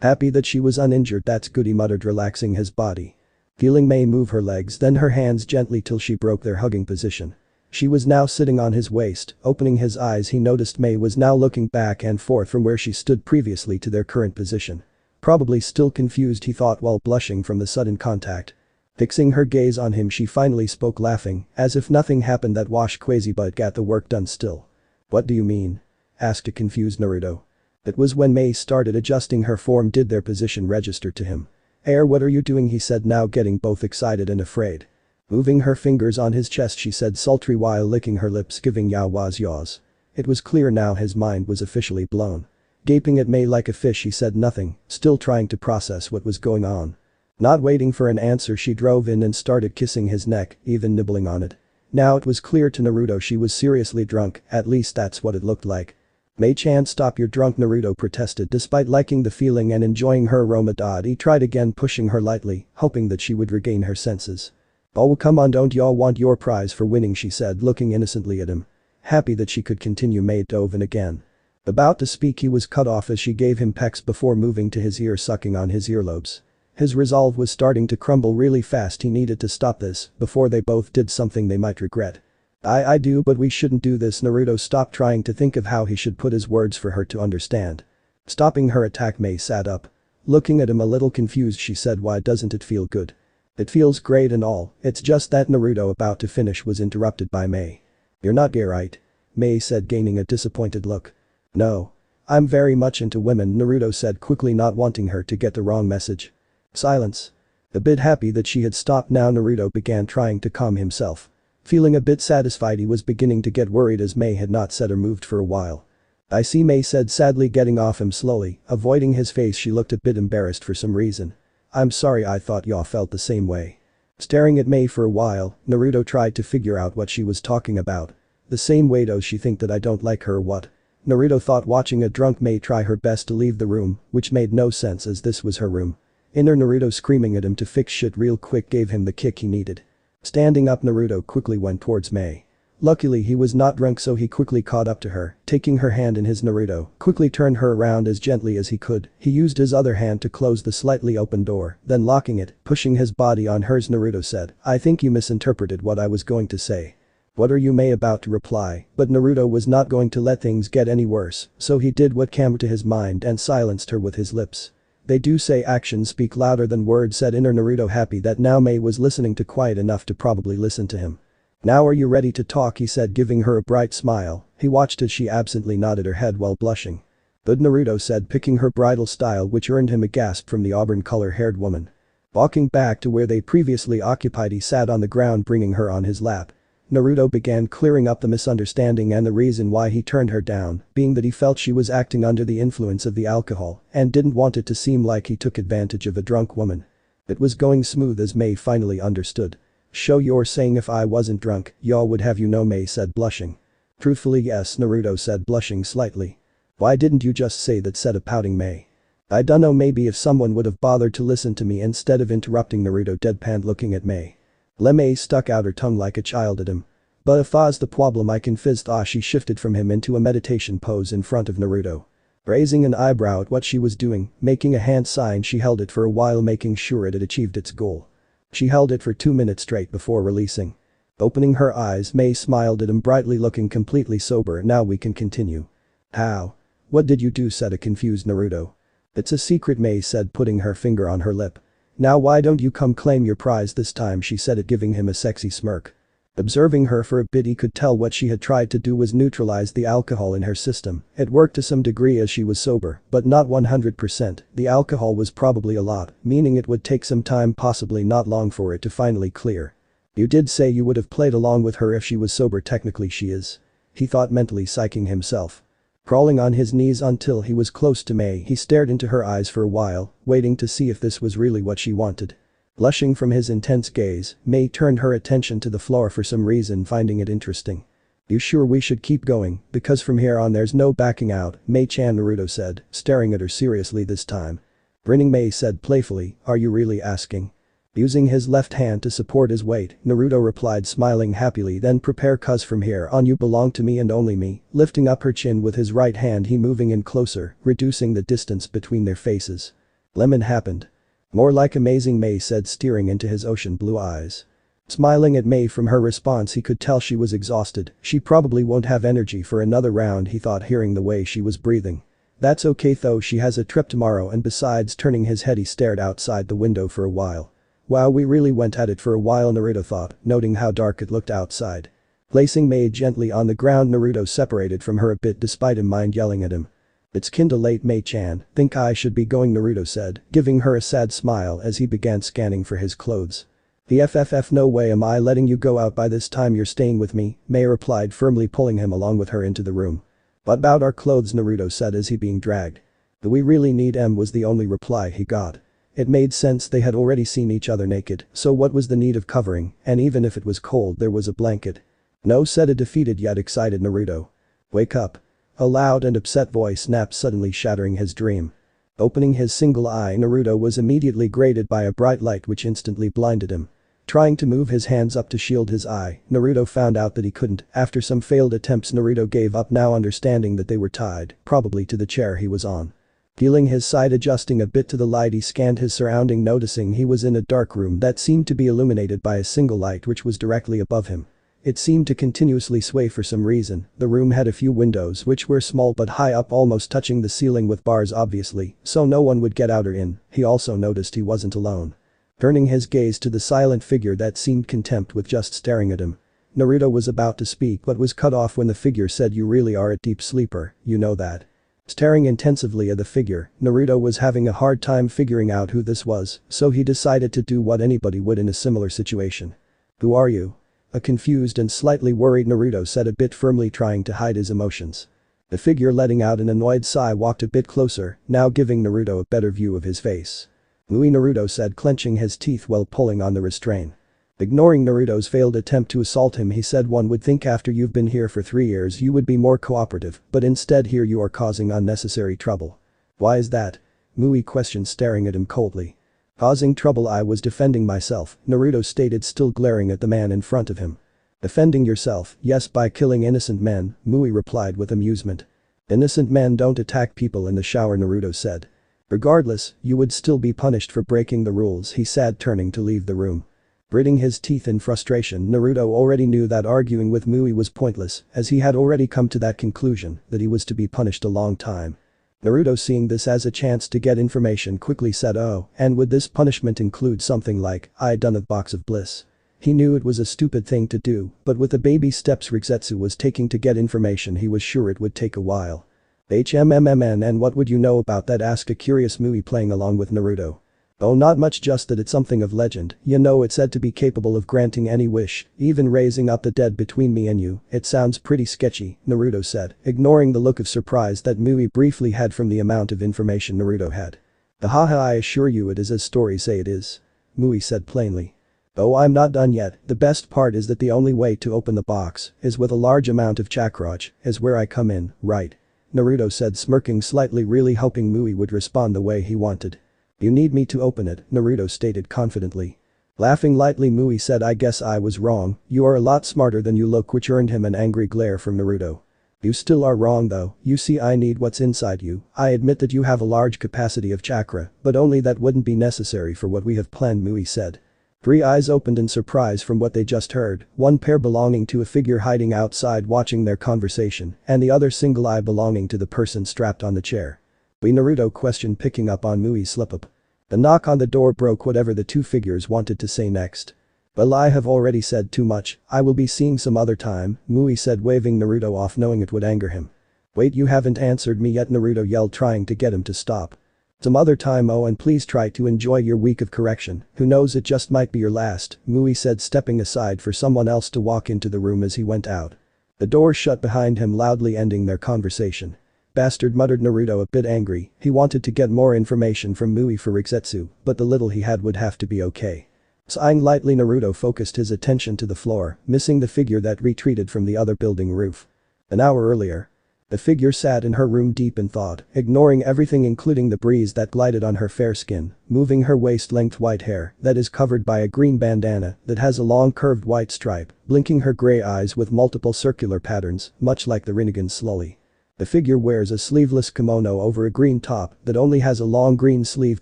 Happy that she was uninjured, that's good, he muttered, relaxing his body. Feeling Mei move her legs, then her hands gently till she broke their hugging position. She was now sitting on his waist. Opening his eyes, he noticed Mei was now looking back and forth from where she stood previously to their current position. Probably still confused, he thought while blushing from the sudden contact. Fixing her gaze on him, she finally spoke, laughing, as if nothing happened. That wash crazy but got the work done still. What do you mean? Asked a confused Naruto. It was when Mei started adjusting her form did their position register to him. What are you doing, he said, now getting both excited and afraid. Moving her fingers on his chest, she said sultry while licking her lips, giving yaws. It was clear now his mind was officially blown. Gaping at Mei like a fish, he said nothing, still trying to process what was going on. Not waiting for an answer, she drove in and started kissing his neck, even nibbling on it. Now it was clear to Naruto she was seriously drunk, at least that's what it looked like. Mei-chan, stop, you're drunk, Naruto protested despite liking the feeling and enjoying her aroma. He tried again, pushing her lightly, hoping that she would regain her senses. Oh come on, don't y'all want your prize for winning, she said, looking innocently at him. Happy that she could continue, Mei dove in again. About to speak, he was cut off as she gave him pecks before moving to his ear, sucking on his earlobes. His resolve was starting to crumble really fast. He needed to stop this before they both did something they might regret. I do, but we shouldn't do this. Naruto stopped trying to think of how he should put his words for her to understand. Stopping her attack, Mei sat up. Looking at him a little confused, she said, why doesn't it feel good? It feels great and all, it's just that Naruto about to finish was interrupted by Mei. You're not gay, right? Mei said, gaining a disappointed look. No. I'm very much into women, Naruto said quickly, not wanting her to get the wrong message. Silence. A bit happy that she had stopped now, Naruto began trying to calm himself. Feeling a bit satisfied, he was beginning to get worried as Mei had not said or moved for a while. I see, Mei said sadly, getting off him slowly, avoiding his face. She looked a bit embarrassed for some reason. I'm sorry, I thought y'all felt the same way. Staring at Mei for a while, Naruto tried to figure out what she was talking about. The same way does she think that I don't like her or what? Naruto thought, watching a drunk Mei try her best to leave the room, which made no sense as this was her room. Inner Naruto screaming at him to fix shit real quick gave him the kick he needed. Standing up, Naruto quickly went towards Mei. Luckily he was not drunk, so he quickly caught up to her, taking her hand in his. Naruto quickly turned her around as gently as he could. He used his other hand to close the slightly open door, then locking it, pushing his body on hers. Naruto said, I think you misinterpreted what I was going to say. What are you? Mei about to reply, but Naruto was not going to let things get any worse, so he did what came to his mind and silenced her with his lips. They do say actions speak louder than words, said inner Naruto, happy that now Mei was listening to quiet enough to probably listen to him. Now are you ready to talk, he said, giving her a bright smile. He watched as she absently nodded her head while blushing. Good, Naruto said, picking her bridal style, which earned him a gasp from the auburn color-haired woman. Walking back to where they previously occupied, he sat on the ground, bringing her on his lap. Naruto began clearing up the misunderstanding and the reason why he turned her down, being that he felt she was acting under the influence of the alcohol and didn't want it to seem like he took advantage of a drunk woman. It was going smooth as Mei finally understood. So you're saying if I wasn't drunk, y'all would have, you know, Mei said, blushing. Truthfully yes, Naruto said, blushing slightly. Why didn't you just say that, said a pouting Mei. I dunno, maybe if someone would have bothered to listen to me instead of interrupting, Naruto deadpanned, looking at Mei. Mei stuck out her tongue like a child at him. But if that's the problem, I can fizz. She shifted from him into a meditation pose in front of Naruto. Raising an eyebrow at what she was doing, making a hand sign, she held it for a while, making sure it had achieved its goal. She held it for 2 minutes straight before releasing. Opening her eyes, Mei smiled at him brightly, looking completely sober. Now we can continue. How? What did you do, said a confused Naruto. It's a secret, Mei said, putting her finger on her lip. Now why don't you come claim your prize this time, she said it, giving him a sexy smirk. Observing her for a bit, he could tell what she had tried to do was neutralize the alcohol in her system. It worked to some degree as she was sober, but not 100%. The alcohol was probably a lot, meaning it would take some time, possibly not long, for it to finally clear. You did say you would have played along with her if she was sober. Technically she is. He thought, mentally psyching himself. Crawling on his knees until he was close to Mei, he stared into her eyes for a while, waiting to see if this was really what she wanted. Blushing from his intense gaze, Mei turned her attention to the floor for some reason, finding it interesting. You sure we should keep going, because from here on there's no backing out, Mei-chan, Naruto said, staring at her seriously this time. Grinning, Mei said playfully, are you really asking? Using his left hand to support his weight, Naruto replied, smiling happily, then prepare, cuz from here on you belong to me and only me. Lifting up her chin with his right hand, he moving in closer, reducing the distance between their faces. Lemon happened. More like amazing, Mei said, steering into his ocean blue eyes. Smiling at Mei from her response, he could tell she was exhausted. She probably won't have energy for another round, he thought, hearing the way she was breathing. That's okay though, she has a trip tomorrow, and besides, turning his head he stared outside the window for a while. Wow, we really went at it for a while, Naruto thought, noting how dark it looked outside. Placing Mei gently on the ground, Naruto separated from her a bit despite him mind yelling at him. It's kinda late, Mei-chan, think I should be going, Naruto said, giving her a sad smile as he began scanning for his clothes. The FFF, no way am I letting you go out by this time, you're staying with me, Mei replied, firmly pulling him along with her into the room. What about our clothes, Naruto said as he being dragged. Do we really need M, was the only reply he got. It made sense, they had already seen each other naked, so what was the need of covering, and even if it was cold there was a blanket. No, said a defeated yet excited Naruto. Wake up. A loud and upset voice snapped, suddenly shattering his dream. Opening his single eye, Naruto was immediately greeted by a bright light which instantly blinded him. Trying to move his hands up to shield his eye, Naruto found out that he couldn't. After some failed attempts, Naruto gave up, now understanding that they were tied, probably to the chair he was on. Feeling his side adjusting a bit to the light, he scanned his surrounding, noticing he was in a dark room that seemed to be illuminated by a single light which was directly above him. It seemed to continuously sway for some reason. The room had a few windows which were small but high up, almost touching the ceiling, with bars obviously, so no one would get out or in. He also noticed he wasn't alone. Turning his gaze to the silent figure that seemed content with just staring at him. Naruto was about to speak but was cut off when the figure said, "You really are a deep sleeper, you know that." Staring intensively at the figure, Naruto was having a hard time figuring out who this was, so he decided to do what anybody would in a similar situation. "Who are you?" A confused and slightly worried Naruto said, a bit firmly trying to hide his emotions. The figure, letting out an annoyed sigh, walked a bit closer, now giving Naruto a better view of his face. "Louis," Naruto said, clenching his teeth while pulling on the restraint. Ignoring Naruto's failed attempt to assault him, he said, "One would think after you've been here for 3 years you would be more cooperative, but instead here you are causing unnecessary trouble." "Why is that?" Mui questioned, staring at him coldly. "Causing trouble? I was defending myself," Naruto stated, still glaring at the man in front of him. "Defending yourself? Yes, by killing innocent men," Mui replied with amusement. "Innocent men don't attack people in the shower," Naruto said. "Regardless, you would still be punished for breaking the rules," he said, turning to leave the room. Gritting his teeth in frustration, Naruto already knew that arguing with Mui was pointless, as he had already come to that conclusion, that he was to be punished a long time. Naruto, seeing this as a chance to get information, quickly said, "Oh, and would this punishment include something like, I done a box of bliss?" He knew it was a stupid thing to do, but with the baby steps Rigetsu was taking to get information, he was sure it would take a while. "HMMMN, and what would you know about that?" asked a curious Mui, playing along with Naruto. "Oh, not much, just that it's something of legend, you know, it's said to be capable of granting any wish, even raising up the dead. Between me and you, it sounds pretty sketchy," Naruto said, ignoring the look of surprise that Mui briefly had from the amount of information Naruto had. "Haha, I assure you it is as stories say it is," Mui said plainly. "Oh, I'm not done yet. The best part is that the only way to open the box is with a large amount of chakraj, is where I come in, right?" Naruto said, smirking slightly, really hoping Mui would respond the way he wanted. "You need me to open it," Naruto stated confidently. Laughing lightly, Mui said, "I guess I was wrong, you are a lot smarter than you look," which earned him an angry glare from Naruto. "You still are wrong though, you see, I need what's inside you. I admit that you have a large capacity of chakra, but only that wouldn't be necessary for what we have planned," Mui said. Three eyes opened in surprise from what they just heard, one pair belonging to a figure hiding outside watching their conversation, and the other single eye belonging to the person strapped on the chair. "We?" Naruto questioned, picking up on Mui's slip-up. The knock on the door broke whatever the two figures wanted to say next. "Well, I have already said too much, I will be seeing some other time," Mui said, waving Naruto off, knowing it would anger him. "Wait, you haven't answered me yet," Naruto yelled, trying to get him to stop. "Some other time, oh, and please try to enjoy your week of correction, who knows, it just might be your last," Mui said, stepping aside for someone else to walk into the room as he went out. The door shut behind him, loudly ending their conversation. "Bastard," muttered Naruto, a bit angry. He wanted to get more information from Mui for Rigetsu, but the little he had would have to be okay. Sighing lightly, Naruto focused his attention to the floor, missing the figure that retreated from the other building roof. An hour earlier. The figure sat in her room deep in thought, ignoring everything including the breeze that glided on her fair skin, moving her waist-length white hair that is covered by a green bandana that has a long curved white stripe, blinking her grey eyes with multiple circular patterns, much like the Rinnegan's slowly. The figure wears a sleeveless kimono over a green top that only has a long green sleeve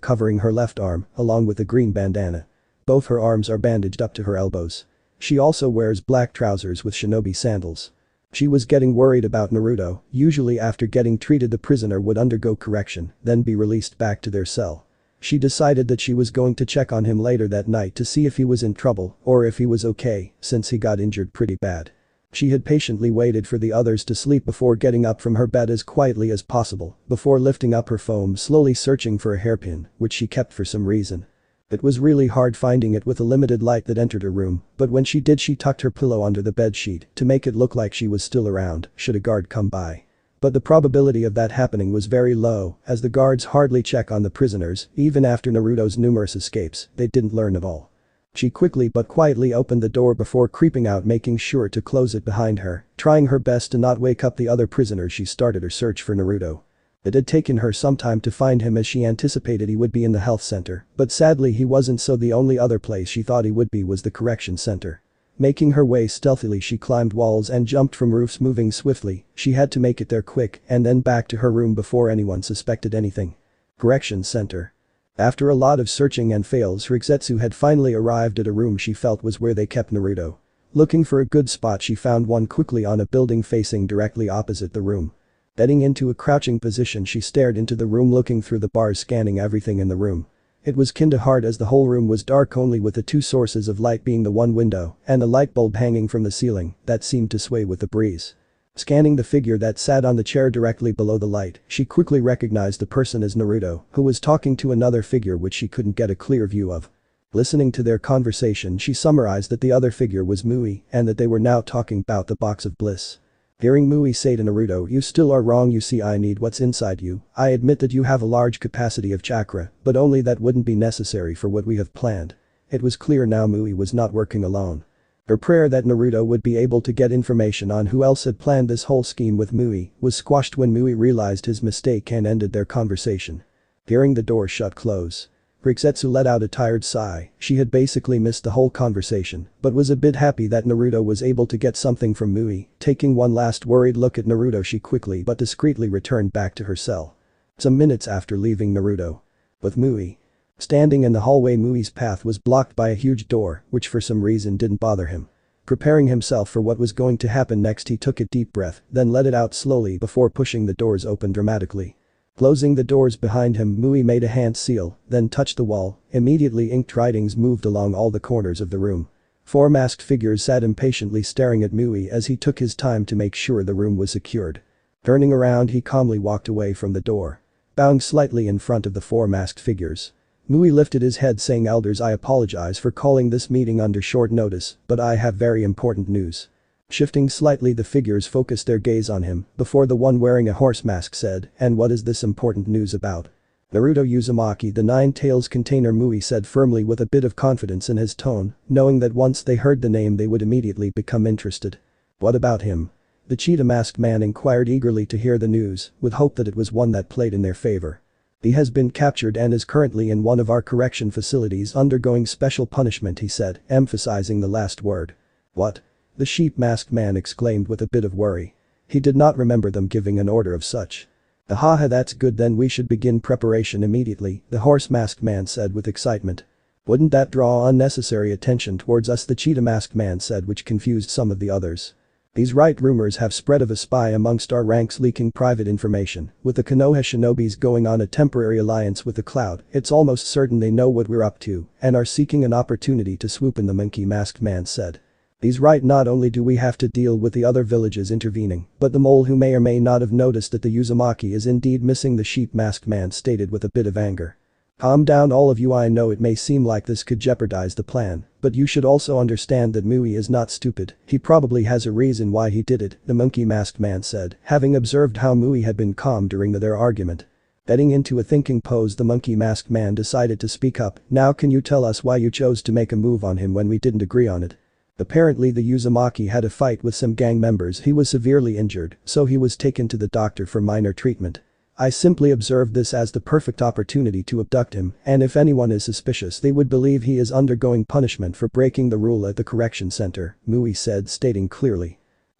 covering her left arm, along with a green bandana. Both her arms are bandaged up to her elbows. She also wears black trousers with shinobi sandals. She was getting worried about Naruto. Usually after getting treated, the prisoner would undergo correction, then be released back to their cell. She decided that she was going to check on him later that night to see if he was in trouble or if he was okay, since he got injured pretty bad. She had patiently waited for the others to sleep before getting up from her bed as quietly as possible, before lifting up her phone, slowly searching for a hairpin, which she kept for some reason. It was really hard finding it with the limited light that entered her room, but when she did, she tucked her pillow under the bedsheet to make it look like she was still around should a guard come by. But the probability of that happening was very low, as the guards hardly check on the prisoners. Even after Naruto's numerous escapes, they didn't learn of all. She quickly but quietly opened the door before creeping out, making sure to close it behind her. Trying her best to not wake up the other prisoners, she started her search for Naruto. It had taken her some time to find him, as she anticipated he would be in the health center, but sadly he wasn't, so the only other place she thought he would be was the correction center. Making her way stealthily, she climbed walls and jumped from roofs, moving swiftly. She had to make it there quick and then back to her room before anyone suspected anything. Correction center. After a lot of searching and fails, Rigetsu had finally arrived at a room she felt was where they kept Naruto. Looking for a good spot, she found one quickly on a building facing directly opposite the room. Getting into a crouching position, she stared into the room, looking through the bars, scanning everything in the room. It was kinda hard as the whole room was dark, only with the two sources of light being the one window and a light bulb hanging from the ceiling that seemed to sway with the breeze. Scanning the figure that sat on the chair directly below the light, she quickly recognized the person as Naruto, who was talking to another figure which she couldn't get a clear view of. Listening to their conversation, she summarized that the other figure was Mui and that they were now talking about the box of bliss. Hearing Mui say to Naruto, "You still are wrong, you see I need what's inside you. I admit that you have a large capacity of chakra, but only that wouldn't be necessary for what we have planned." It was clear now Mui was not working alone. Her prayer that Naruto would be able to get information on who else had planned this whole scheme with Mui was squashed when Mui realized his mistake and ended their conversation. Hearing the door shut close, Rigetsu let out a tired sigh. She had basically missed the whole conversation, but was a bit happy that Naruto was able to get something from Mui. Taking one last worried look at Naruto, she quickly but discreetly returned back to her cell. Some minutes after leaving Naruto, with Mui standing in the hallway, Mui's path was blocked by a huge door, which for some reason didn't bother him. Preparing himself for what was going to happen next, he took a deep breath, then let it out slowly before pushing the doors open dramatically. Closing the doors behind him, Mui made a hand seal, then touched the wall. Immediately inked writings moved along all the corners of the room. 4 masked figures sat impatiently staring at Mui as he took his time to make sure the room was secured. Turning around, he calmly walked away from the door, bowing slightly in front of the 4 masked figures. Mui lifted his head, saying, "Elders, I apologize for calling this meeting under short notice, but I have very important news." Shifting slightly, the figures focused their gaze on him before the one wearing a horse mask said, "And what is this important news about?" "Naruto Uzumaki, the 9 Tails Container," Mui said firmly with a bit of confidence in his tone, knowing that once they heard the name they would immediately become interested. "What about him?" the cheetah masked man inquired, eagerly to hear the news, with hope that it was one that played in their favor. "He has been captured and is currently in one of our correction facilities undergoing special punishment," he said, emphasizing the last word. "What?" the sheep-masked man exclaimed with a bit of worry. He did not remember them giving an order of such. "Ahaha, that's good, then we should begin preparation immediately," the horse-masked man said with excitement. "Wouldn't that draw unnecessary attention towards us?" the cheetah-masked man said, which confused some of the others. "These right rumors have spread of a spy amongst our ranks leaking private information. With the Konoha shinobis going on a temporary alliance with the Cloud, it's almost certain they know what we're up to and are seeking an opportunity to swoop in," the monkey-masked man said. "He's right, not only do we have to deal with the other villages intervening, but the mole who may or may not have noticed that the Uzumaki is indeed missing," the sheep-masked man stated with a bit of anger. "Calm down all of you, I know it may seem like this could jeopardize the plan, but you should also understand that Mui is not stupid. He probably has a reason why he did it," the monkey-masked man said, having observed how Mui had been calm during their argument. Getting into a thinking pose, the monkey-masked man decided to speak up. "Now can you tell us why you chose to make a move on him when we didn't agree on it?" Apparently the Uzumaki had a fight with some gang members. He was severely injured, so he was taken to the doctor for minor treatment. "I simply observed this as the perfect opportunity to abduct him, and if anyone is suspicious they would believe he is undergoing punishment for breaking the rule at the correction center," Mui said, stating clearly.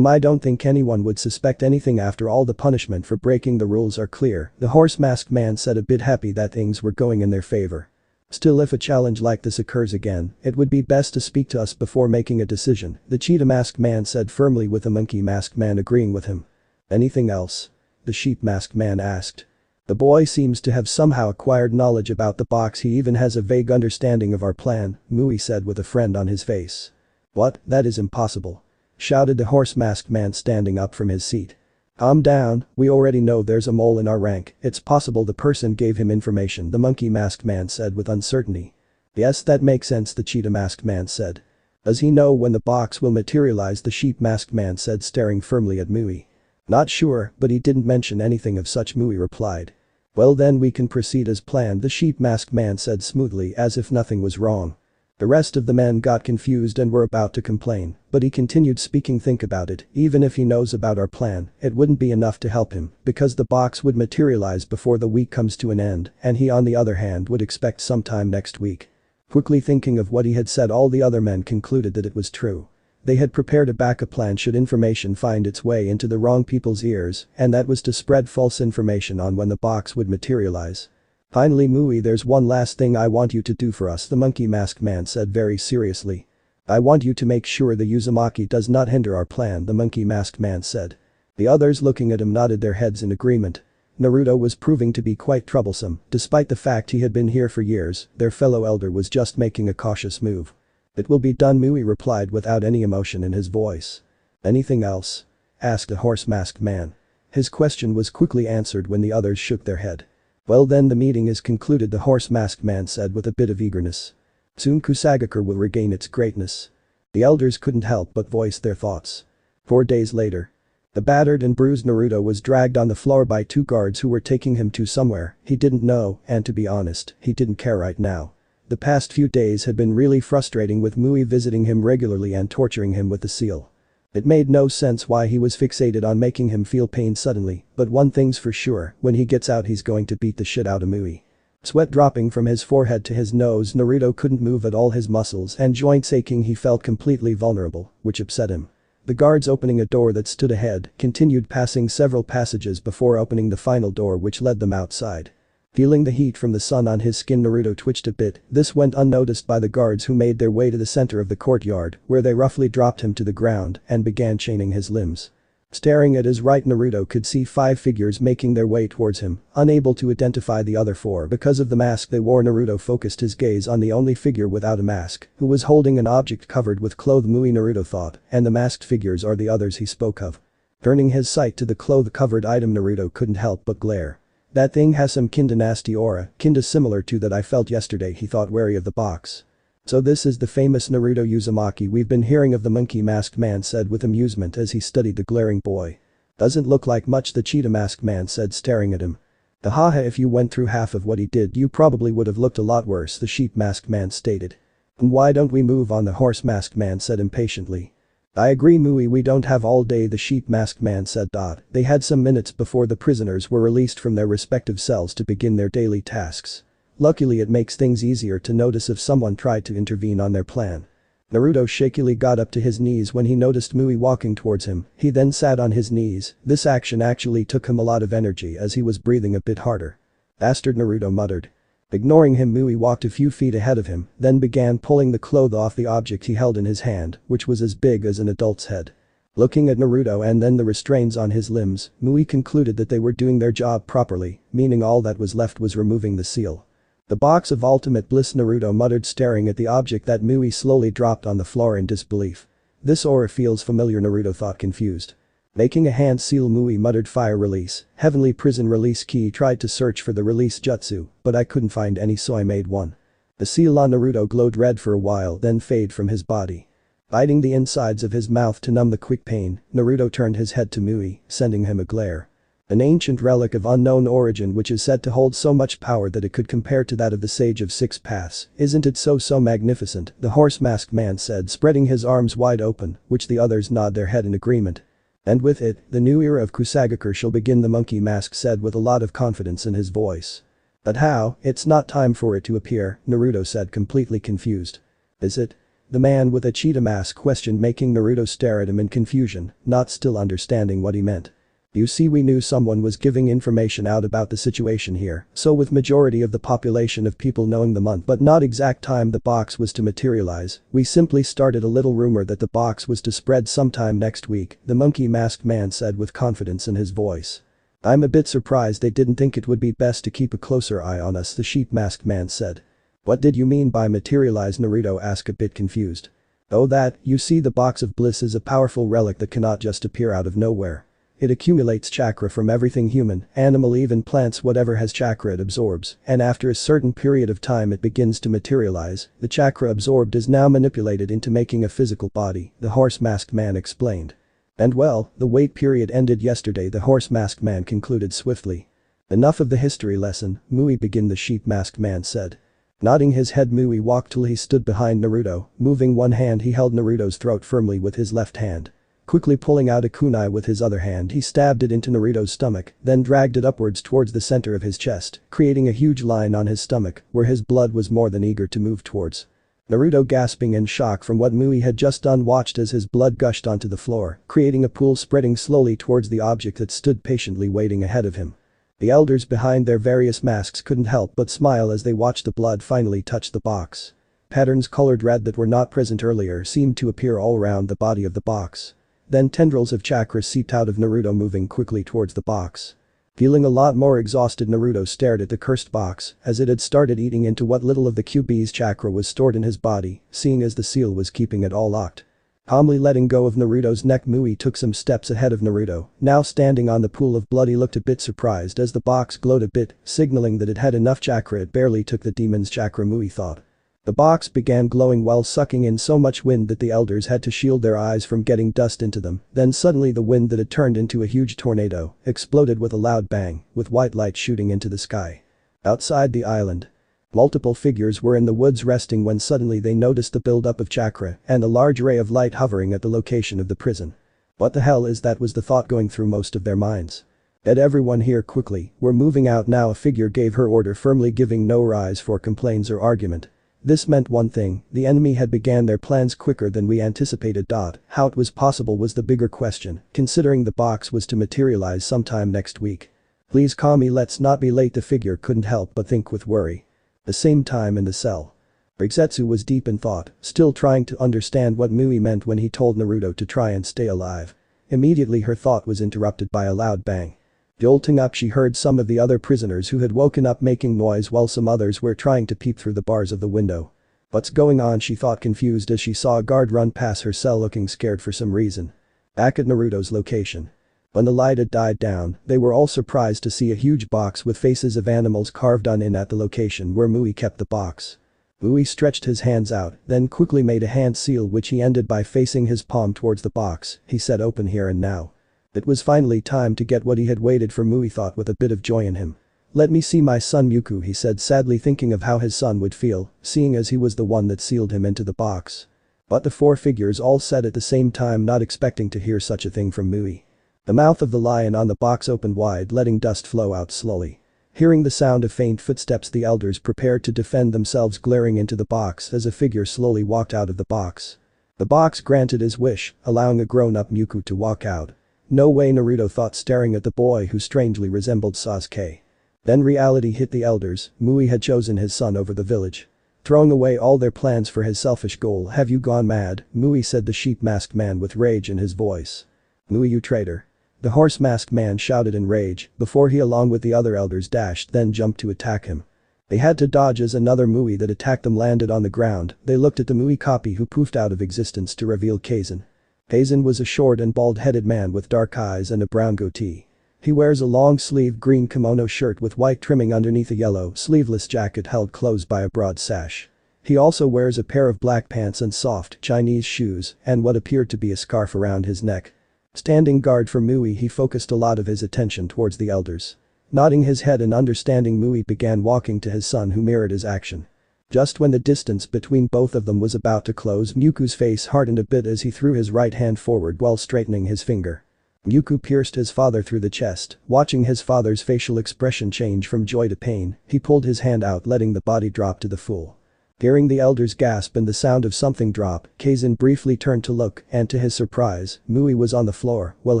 "I don't think anyone would suspect anything after all. The punishment for breaking the rules are clear," the horse-masked man said, a bit happy that things were going in their favor. Still, if a challenge like this occurs again, it would be best to speak to us before making a decision, the cheetah masked man said firmly with the monkey masked man agreeing with him. Anything else? The sheep masked man asked. The boy seems to have somehow acquired knowledge about the box, he even has a vague understanding of our plan, Mui said with a friend on his face. What, that is impossible. Shouted the horse masked man standing up from his seat. Calm down, we already know there's a mole in our rank, it's possible the person gave him information, the monkey masked man said with uncertainty. Yes, that makes sense, the cheetah masked man said. Does he know when the box will materialize, the sheep masked man said staring firmly at Mui. Not sure, but he didn't mention anything of such, Mui replied. Well then we can proceed as planned, the sheep masked man said smoothly as if nothing was wrong. The rest of the men got confused and were about to complain, but he continued speaking. Think about it, even if he knows about our plan, it wouldn't be enough to help him, because the box would materialize before the week comes to an end, and he on the other hand would expect sometime next week. Quickly thinking of what he had said, all the other men concluded that it was true. They had prepared a backup plan should information find its way into the wrong people's ears, and that was to spread false information on when the box would materialize. Finally, Mui, there's one last thing I want you to do for us, the monkey masked man said very seriously. I want you to make sure the Uzumaki does not hinder our plan, the monkey masked man said. The others looking at him nodded their heads in agreement. Naruto was proving to be quite troublesome, despite the fact he had been here for years, their fellow elder was just making a cautious move. It will be done, Mui replied without any emotion in his voice. Anything else? Asked the horse masked man. His question was quickly answered when the others shook their head. Well then, the meeting is concluded, the horse masked man said with a bit of eagerness. Soon Kusagakure will regain its greatness. The elders couldn't help but voice their thoughts. 4 days later. The battered and bruised Naruto was dragged on the floor by 2 guards who were taking him to somewhere he didn't know, and to be honest, he didn't care right now. The past few days had been really frustrating, with Mui visiting him regularly and torturing him with the seal. It made no sense why he was fixated on making him feel pain suddenly, but one thing's for sure, when he gets out he's going to beat the shit out of Mui. Sweat dropping from his forehead to his nose, Naruto couldn't move at all, his muscles and joints aching, he felt completely vulnerable, which upset him. The guards opening a door that stood ahead continued passing several passages before opening the final door which led them outside. Feeling the heat from the sun on his skin, Naruto twitched a bit. This went unnoticed by the guards, who made their way to the center of the courtyard, where they roughly dropped him to the ground and began chaining his limbs. Staring at his right, Naruto could see 5 figures making their way towards him, unable to identify the other 4 because of the mask they wore. Naruto focused his gaze on the only figure without a mask, who was holding an object covered with cloth. Mui, Naruto thought, and the masked figures are the others he spoke of. Turning his sight to the cloth-covered item, Naruto couldn't help but glare. That thing has some kinda nasty aura, kinda similar to that I felt yesterday, he thought, wary of the box. So this is the famous Naruto Uzumaki we've been hearing of, the monkey masked man said with amusement as he studied the glaring boy. Doesn't look like much, the cheetah masked man said staring at him. Haha, if you went through half of what he did you probably would have looked a lot worse, the sheep masked man stated. And why don't we move on, the horse masked man said impatiently. I agree, Mui, we don't have all day, the sheep masked man said. They had some minutes before the prisoners were released from their respective cells to begin their daily tasks. Luckily it makes things easier to notice if someone tried to intervene on their plan. Naruto shakily got up to his knees when he noticed Mui walking towards him. He then sat on his knees. This action actually took him a lot of energy as he was breathing a bit harder. Bastard, Naruto muttered. Ignoring him, Mui walked a few feet ahead of him, then began pulling the cloth off the object he held in his hand, which was as big as an adult's head. Looking at Naruto and then the restraints on his limbs, Mui concluded that they were doing their job properly, meaning all that was left was removing the seal. The box of ultimate bliss, Naruto muttered, staring at the object that Mui slowly dropped on the floor in disbelief. This aura feels familiar, Naruto thought, confused. Making a hand seal, Mui muttered. Fire release, heavenly prison release key. Tried to search for the release jutsu, but I couldn't find any, so I made one. The seal on Naruto glowed red for a while, then fade from his body. Biting the insides of his mouth to numb the quick pain, Naruto turned his head to Mui, sending him a glare. An ancient relic of unknown origin which is said to hold so much power that it could compare to that of the Sage of Six Paths. Isn't it so magnificent, the horse masked man said, spreading his arms wide open, which the others nod their head in agreement. And with it, the new era of Kusagakure shall begin, the monkey mask said with a lot of confidence in his voice. But how? It's not time for it to appear, Naruto said, completely confused. Is it? The man with a cheetah mask questioned, making Naruto stare at him in confusion, not still understanding what he meant. You see, we knew someone was giving information out about the situation here, so with majority of the population of people knowing the month but not exact time the box was to materialize, we simply started a little rumor that the box was to spread sometime next week, the monkey masked man said with confidence in his voice. I'm a bit surprised they didn't think it would be best to keep a closer eye on us, the sheep masked man said. What did you mean by materialize? Naruto asked a bit confused. Oh, that, you see, the box of bliss is a powerful relic that cannot just appear out of nowhere. It accumulates chakra from everything human, animal, even plants. Whatever has chakra it absorbs, and after a certain period of time it begins to materialize. The chakra absorbed is now manipulated into making a physical body, the horse masked man explained. And well, the wait period ended yesterday, the horse masked man concluded swiftly. Enough of the history lesson, Mui, begin, the sheep masked man said. Nodding his head, Mui walked till he stood behind Naruto. Moving one hand, he held Naruto's throat firmly with his left hand. Quickly pulling out a kunai with his other hand, he stabbed it into Naruto's stomach, then dragged it upwards towards the center of his chest, creating a huge line on his stomach, where his blood was more than eager to move towards. Naruto, gasping in shock from what Mui had just done, watched as his blood gushed onto the floor, creating a pool spreading slowly towards the object that stood patiently waiting ahead of him. The elders behind their various masks couldn't help but smile as they watched the blood finally touch the box. Patterns colored red that were not present earlier seemed to appear all around the body of the box. Then tendrils of chakra seeped out of Naruto, moving quickly towards the box. Feeling a lot more exhausted, Naruto stared at the cursed box as it had started eating into what little of the QB's chakra was stored in his body, seeing as the seal was keeping it all locked. Calmly letting go of Naruto's neck, Mui took some steps ahead of Naruto. Now standing on the pool of blood, he looked a bit surprised as the box glowed a bit, signaling that it had enough chakra. It barely took the demon's chakra, Mui thought. The box began glowing while sucking in so much wind that the elders had to shield their eyes from getting dust into them. Then suddenly the wind that had turned into a huge tornado exploded with a loud bang, with white light shooting into the sky. Outside the island, multiple figures were in the woods resting when suddenly they noticed the buildup of chakra and a large ray of light hovering at the location of the prison. What the hell is that, was the thought going through most of their minds. Get everyone here quickly, we're moving out now, a figure gave her order, firmly giving no rise for complaints or argument. This meant one thing, the enemy had began their plans quicker than we anticipated. How it was possible was the bigger question, considering the box was to materialize sometime next week. Please Kami, let's not be late, the figure couldn't help but think with worry. The same time in the cell, Rigetsu was deep in thought, still trying to understand what Mui meant when he told Naruto to try and stay alive. Immediately her thought was interrupted by a loud bang. Jolting up, she heard some of the other prisoners who had woken up making noise while some others were trying to peep through the bars of the window. What's going on, she thought, confused as she saw a guard run past her cell looking scared for some reason. Back at Naruto's location, when the light had died down, they were all surprised to see a huge box with faces of animals carved on it at the location where Mui kept the box. Mui stretched his hands out, then quickly made a hand seal, which he ended by facing his palm towards the box. He said, open here and now. It was finally time to get what he had waited for, Mui thought with a bit of joy in him. Let me see my son Muku, he said, sadly thinking of how his son would feel, seeing as he was the one that sealed him into the box. But the four figures all said at the same time, not expecting to hear such a thing from Mui. The mouth of the lion on the box opened wide, letting dust flow out slowly. Hearing the sound of faint footsteps, the elders prepared to defend themselves, glaring into the box as a figure slowly walked out of the box. The box granted his wish, allowing a grown-up Muku to walk out. No way, Naruto thought, staring at the boy who strangely resembled Sasuke. Then reality hit the elders. Mui had chosen his son over the village, throwing away all their plans for his selfish goal. Have you gone mad, Mui, said the sheep-masked man with rage in his voice. Mui, you traitor. The horse-masked man shouted in rage before he, along with the other elders, dashed then jumped to attack him. They had to dodge as another Mui that attacked them landed on the ground. They looked at the Mui copy who poofed out of existence to reveal Kaizen. Kaizen was a short and bald-headed man with dark eyes and a brown goatee. He wears a long-sleeved green kimono shirt with white trimming underneath a yellow, sleeveless jacket held closed by a broad sash. He also wears a pair of black pants and soft Chinese shoes and what appeared to be a scarf around his neck. Standing guard for Mui, he focused a lot of his attention towards the elders. Nodding his head and understanding, Mui began walking to his son, who mirrored his action. Just when the distance between both of them was about to close, Muku's face hardened a bit as he threw his right hand forward while straightening his finger. Muku pierced his father through the chest. Watching his father's facial expression change from joy to pain, he pulled his hand out, letting the body drop to the floor. Hearing the elders gasp and the sound of something drop, Kaizen briefly turned to look, and to his surprise, Mui was on the floor while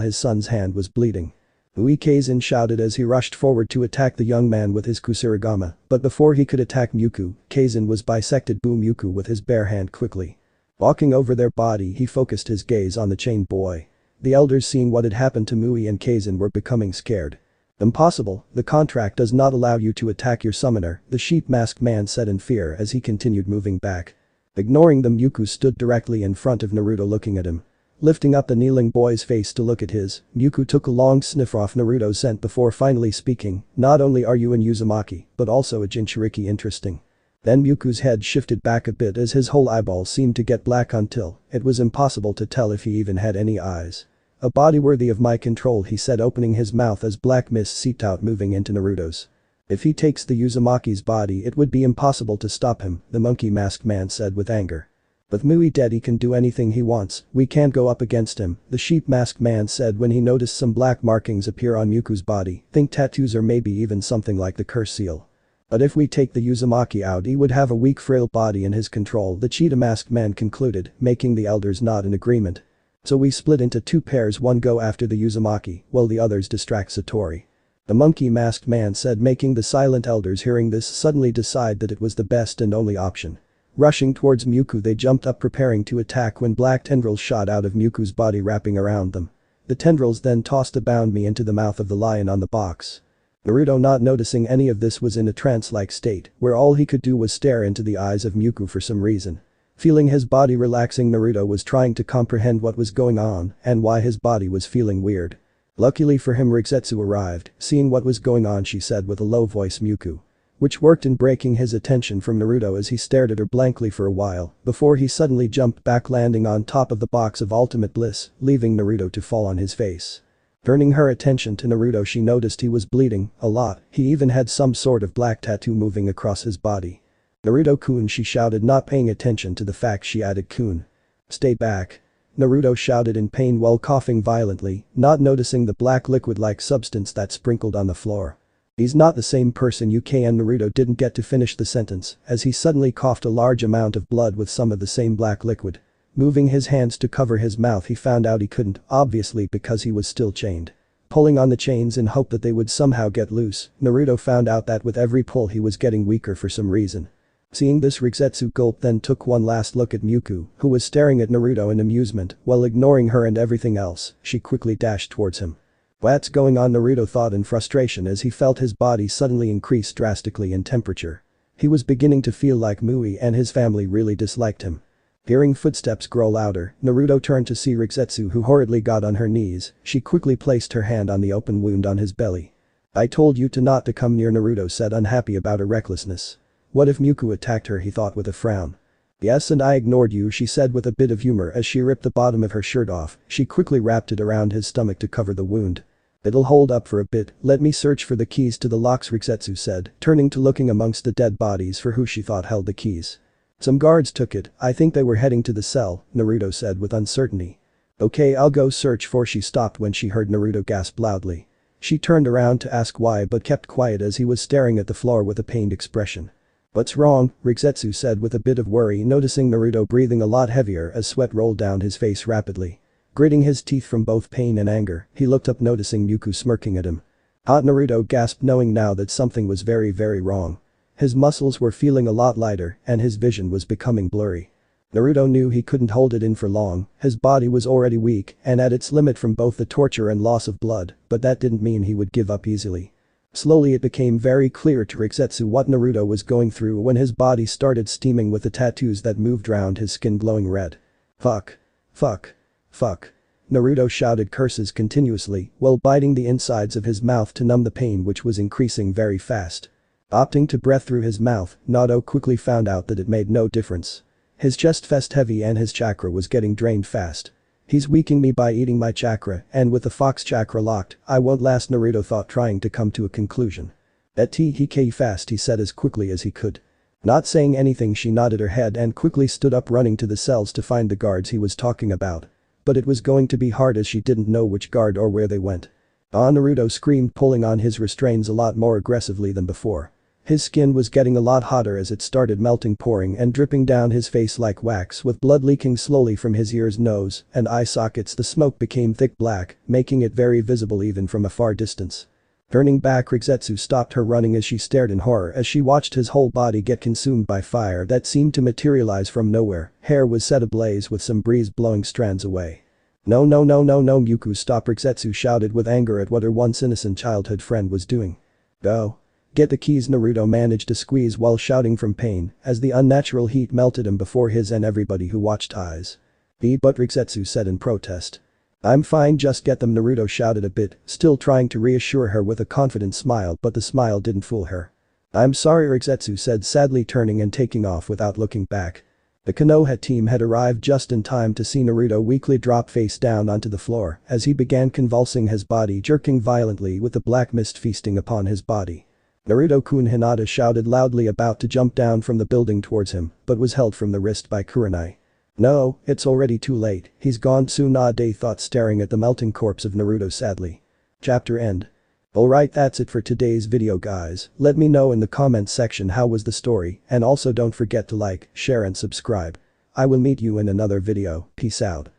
his son's hand was bleeding. Kazin shouted as he rushed forward to attack the young man with his kusarigama, but before he could attack Mewtwo, Kazin was bisected by Mewtwo with his bare hand quickly. Walking over their body, he focused his gaze on the chain boy. The elders, seeing what had happened to Mui and Kazin, were becoming scared. "Impossible, the contract does not allow you to attack your summoner," the sheep-masked man said in fear as he continued moving back. Ignoring them, Mewtwo stood directly in front of Naruto looking at him. Lifting up the kneeling boy's face to look at his, Mewtwo took a long sniff off Naruto's scent before finally speaking, "Not only are you an Uzumaki, but also a Jinchuriki. Interesting." Then Mewtwo's head shifted back a bit as his whole eyeball seemed to get black until it was impossible to tell if he even had any eyes. "A body worthy of my control," he said, opening his mouth as black mist seeped out, moving into Naruto's. "If he takes the Uzumaki's body, it would be impossible to stop him," the monkey-masked man said with anger. "With Mui dead, he can do anything he wants, we can't go up against him," the sheep-masked man said when he noticed some black markings appear on Mewtwo's body, think tattoos or maybe even something like the curse seal. "But if we take the Uzumaki out, he would have a weak, frail body in his control," the cheetah-masked man concluded, making the elders nod in agreement. "So we split into two pairs, one go after the Uzumaki, while the others distract Satori," the monkey-masked man said, making the silent elders hearing this suddenly decide that it was the best and only option. Rushing towards Mewtwo, they jumped up preparing to attack when black tendrils shot out of Mewtwo's body, wrapping around them. The tendrils then tossed a bound me into the mouth of the lion on the box. Naruto, not noticing any of this, was in a trance-like state where all he could do was stare into the eyes of Mewtwo for some reason. Feeling his body relaxing, Naruto was trying to comprehend what was going on and why his body was feeling weird. Luckily for him, Rigetsu arrived. Seeing what was going on, she said with a low voice, "Mewtwo," which worked in breaking his attention from Naruto as he stared at her blankly for a while before he suddenly jumped back, landing on top of the box of ultimate bliss, leaving Naruto to fall on his face. Turning her attention to Naruto, she noticed he was bleeding a lot, he even had some sort of black tattoo moving across his body. "Naruto-kun," she shouted, not paying attention to the fact she added kun. "Stay back." Naruto shouted in pain while coughing violently, not noticing the black liquid-like substance that sprinkled on the floor. "He's not the same person, and Naruto didn't get to finish the sentence as he suddenly coughed a large amount of blood with some of the same black liquid. Moving his hands to cover his mouth, he found out he couldn't, obviously because he was still chained. Pulling on the chains in hope that they would somehow get loose, Naruto found out that with every pull he was getting weaker for some reason. Seeing this, Rigetsu gulped, then took one last look at Mewtwo, who was staring at Naruto in amusement while ignoring her and everything else. She quickly dashed towards him. "What's going on?" Naruto thought in frustration as he felt his body suddenly increase drastically in temperature. He was beginning to feel like Mui and his family really disliked him. Hearing footsteps grow louder, Naruto turned to see Rigetsu, who hurriedly got on her knees. She quickly placed her hand on the open wound on his belly. "I told you not to come near," Naruto said, unhappy about her recklessness. What if Mewtwo attacked her, he thought with a frown. "Yes, and I ignored you," she said with a bit of humor as she ripped the bottom of her shirt off. She quickly wrapped it around his stomach to cover the wound. "It'll hold up for a bit, let me search for the keys to the locks," Rigetsu said, turning to looking amongst the dead bodies for who she thought held the keys. "Some guards took it, I think they were heading to the cell," Naruto said with uncertainty. "Okay, I'll go search for," she stopped when she heard Naruto gasp loudly. She turned around to ask why but kept quiet as he was staring at the floor with a pained expression. "What's wrong?" Rigetsu said with a bit of worry, noticing Naruto breathing a lot heavier as sweat rolled down his face rapidly. Gritting his teeth from both pain and anger, he looked up, noticing Mewtwo smirking at him. "Hot," Naruto gasped, knowing now that something was very, very wrong. His muscles were feeling a lot lighter and his vision was becoming blurry. Naruto knew he couldn't hold it in for long, his body was already weak and at its limit from both the torture and loss of blood, but that didn't mean he would give up easily. Slowly it became very clear to Rigetsu what Naruto was going through when his body started steaming with the tattoos that moved round his skin glowing red. "Fuck. Fuck. Fuck." Naruto shouted curses continuously while biting the insides of his mouth to numb the pain, which was increasing very fast. Opting to breathe through his mouth, Naruto quickly found out that it made no difference. His chest felt heavy and his chakra was getting drained fast. "He's weakening me by eating my chakra, and with the fox chakra locked, I won't last," Naruto thought, trying to come to a conclusion. "He fast," he said as quickly as he could. Not saying anything, she nodded her head and quickly stood up, running to the cells to find the guards he was talking about. But it was going to be hard as she didn't know which guard or where they went. Naruto screamed, pulling on his restraints a lot more aggressively than before. His skin was getting a lot hotter as it started melting, pouring and dripping down his face like wax, with blood leaking slowly from his ears, nose, and eye sockets. The smoke became thick black, making it very visible even from a far distance. Turning back, Rigetsu stopped her running as she stared in horror as she watched his whole body get consumed by fire that seemed to materialize from nowhere. Hair was set ablaze with some breeze blowing strands away. No, no, no, no, no, Myuku, stop, Rigetsu shouted with anger at what her once innocent childhood friend was doing. Go. Get the keys, Naruto managed to squeeze while shouting from pain as the unnatural heat melted him before his and everybody who watched eyes. But Rigetsu said in protest. I'm fine, just get them, Naruto shouted a bit, still trying to reassure her with a confident smile, but the smile didn't fool her. I'm sorry, Rigetsu said sadly, turning and taking off without looking back. The Konoha team had arrived just in time to see Naruto weakly drop face down onto the floor as he began convulsing, his body jerking violently with the black mist feasting upon his body. Naruto-kun, Hinata shouted loudly, about to jump down from the building towards him, but was held from the wrist by Kurenai. No, it's already too late, he's gone, Tsunade thought, staring at the melting corpse of Naruto sadly. Chapter end. Alright, that's it for today's video, guys. Let me know in the comments section how was the story, and also don't forget to like, share and subscribe. I will meet you in another video, peace out.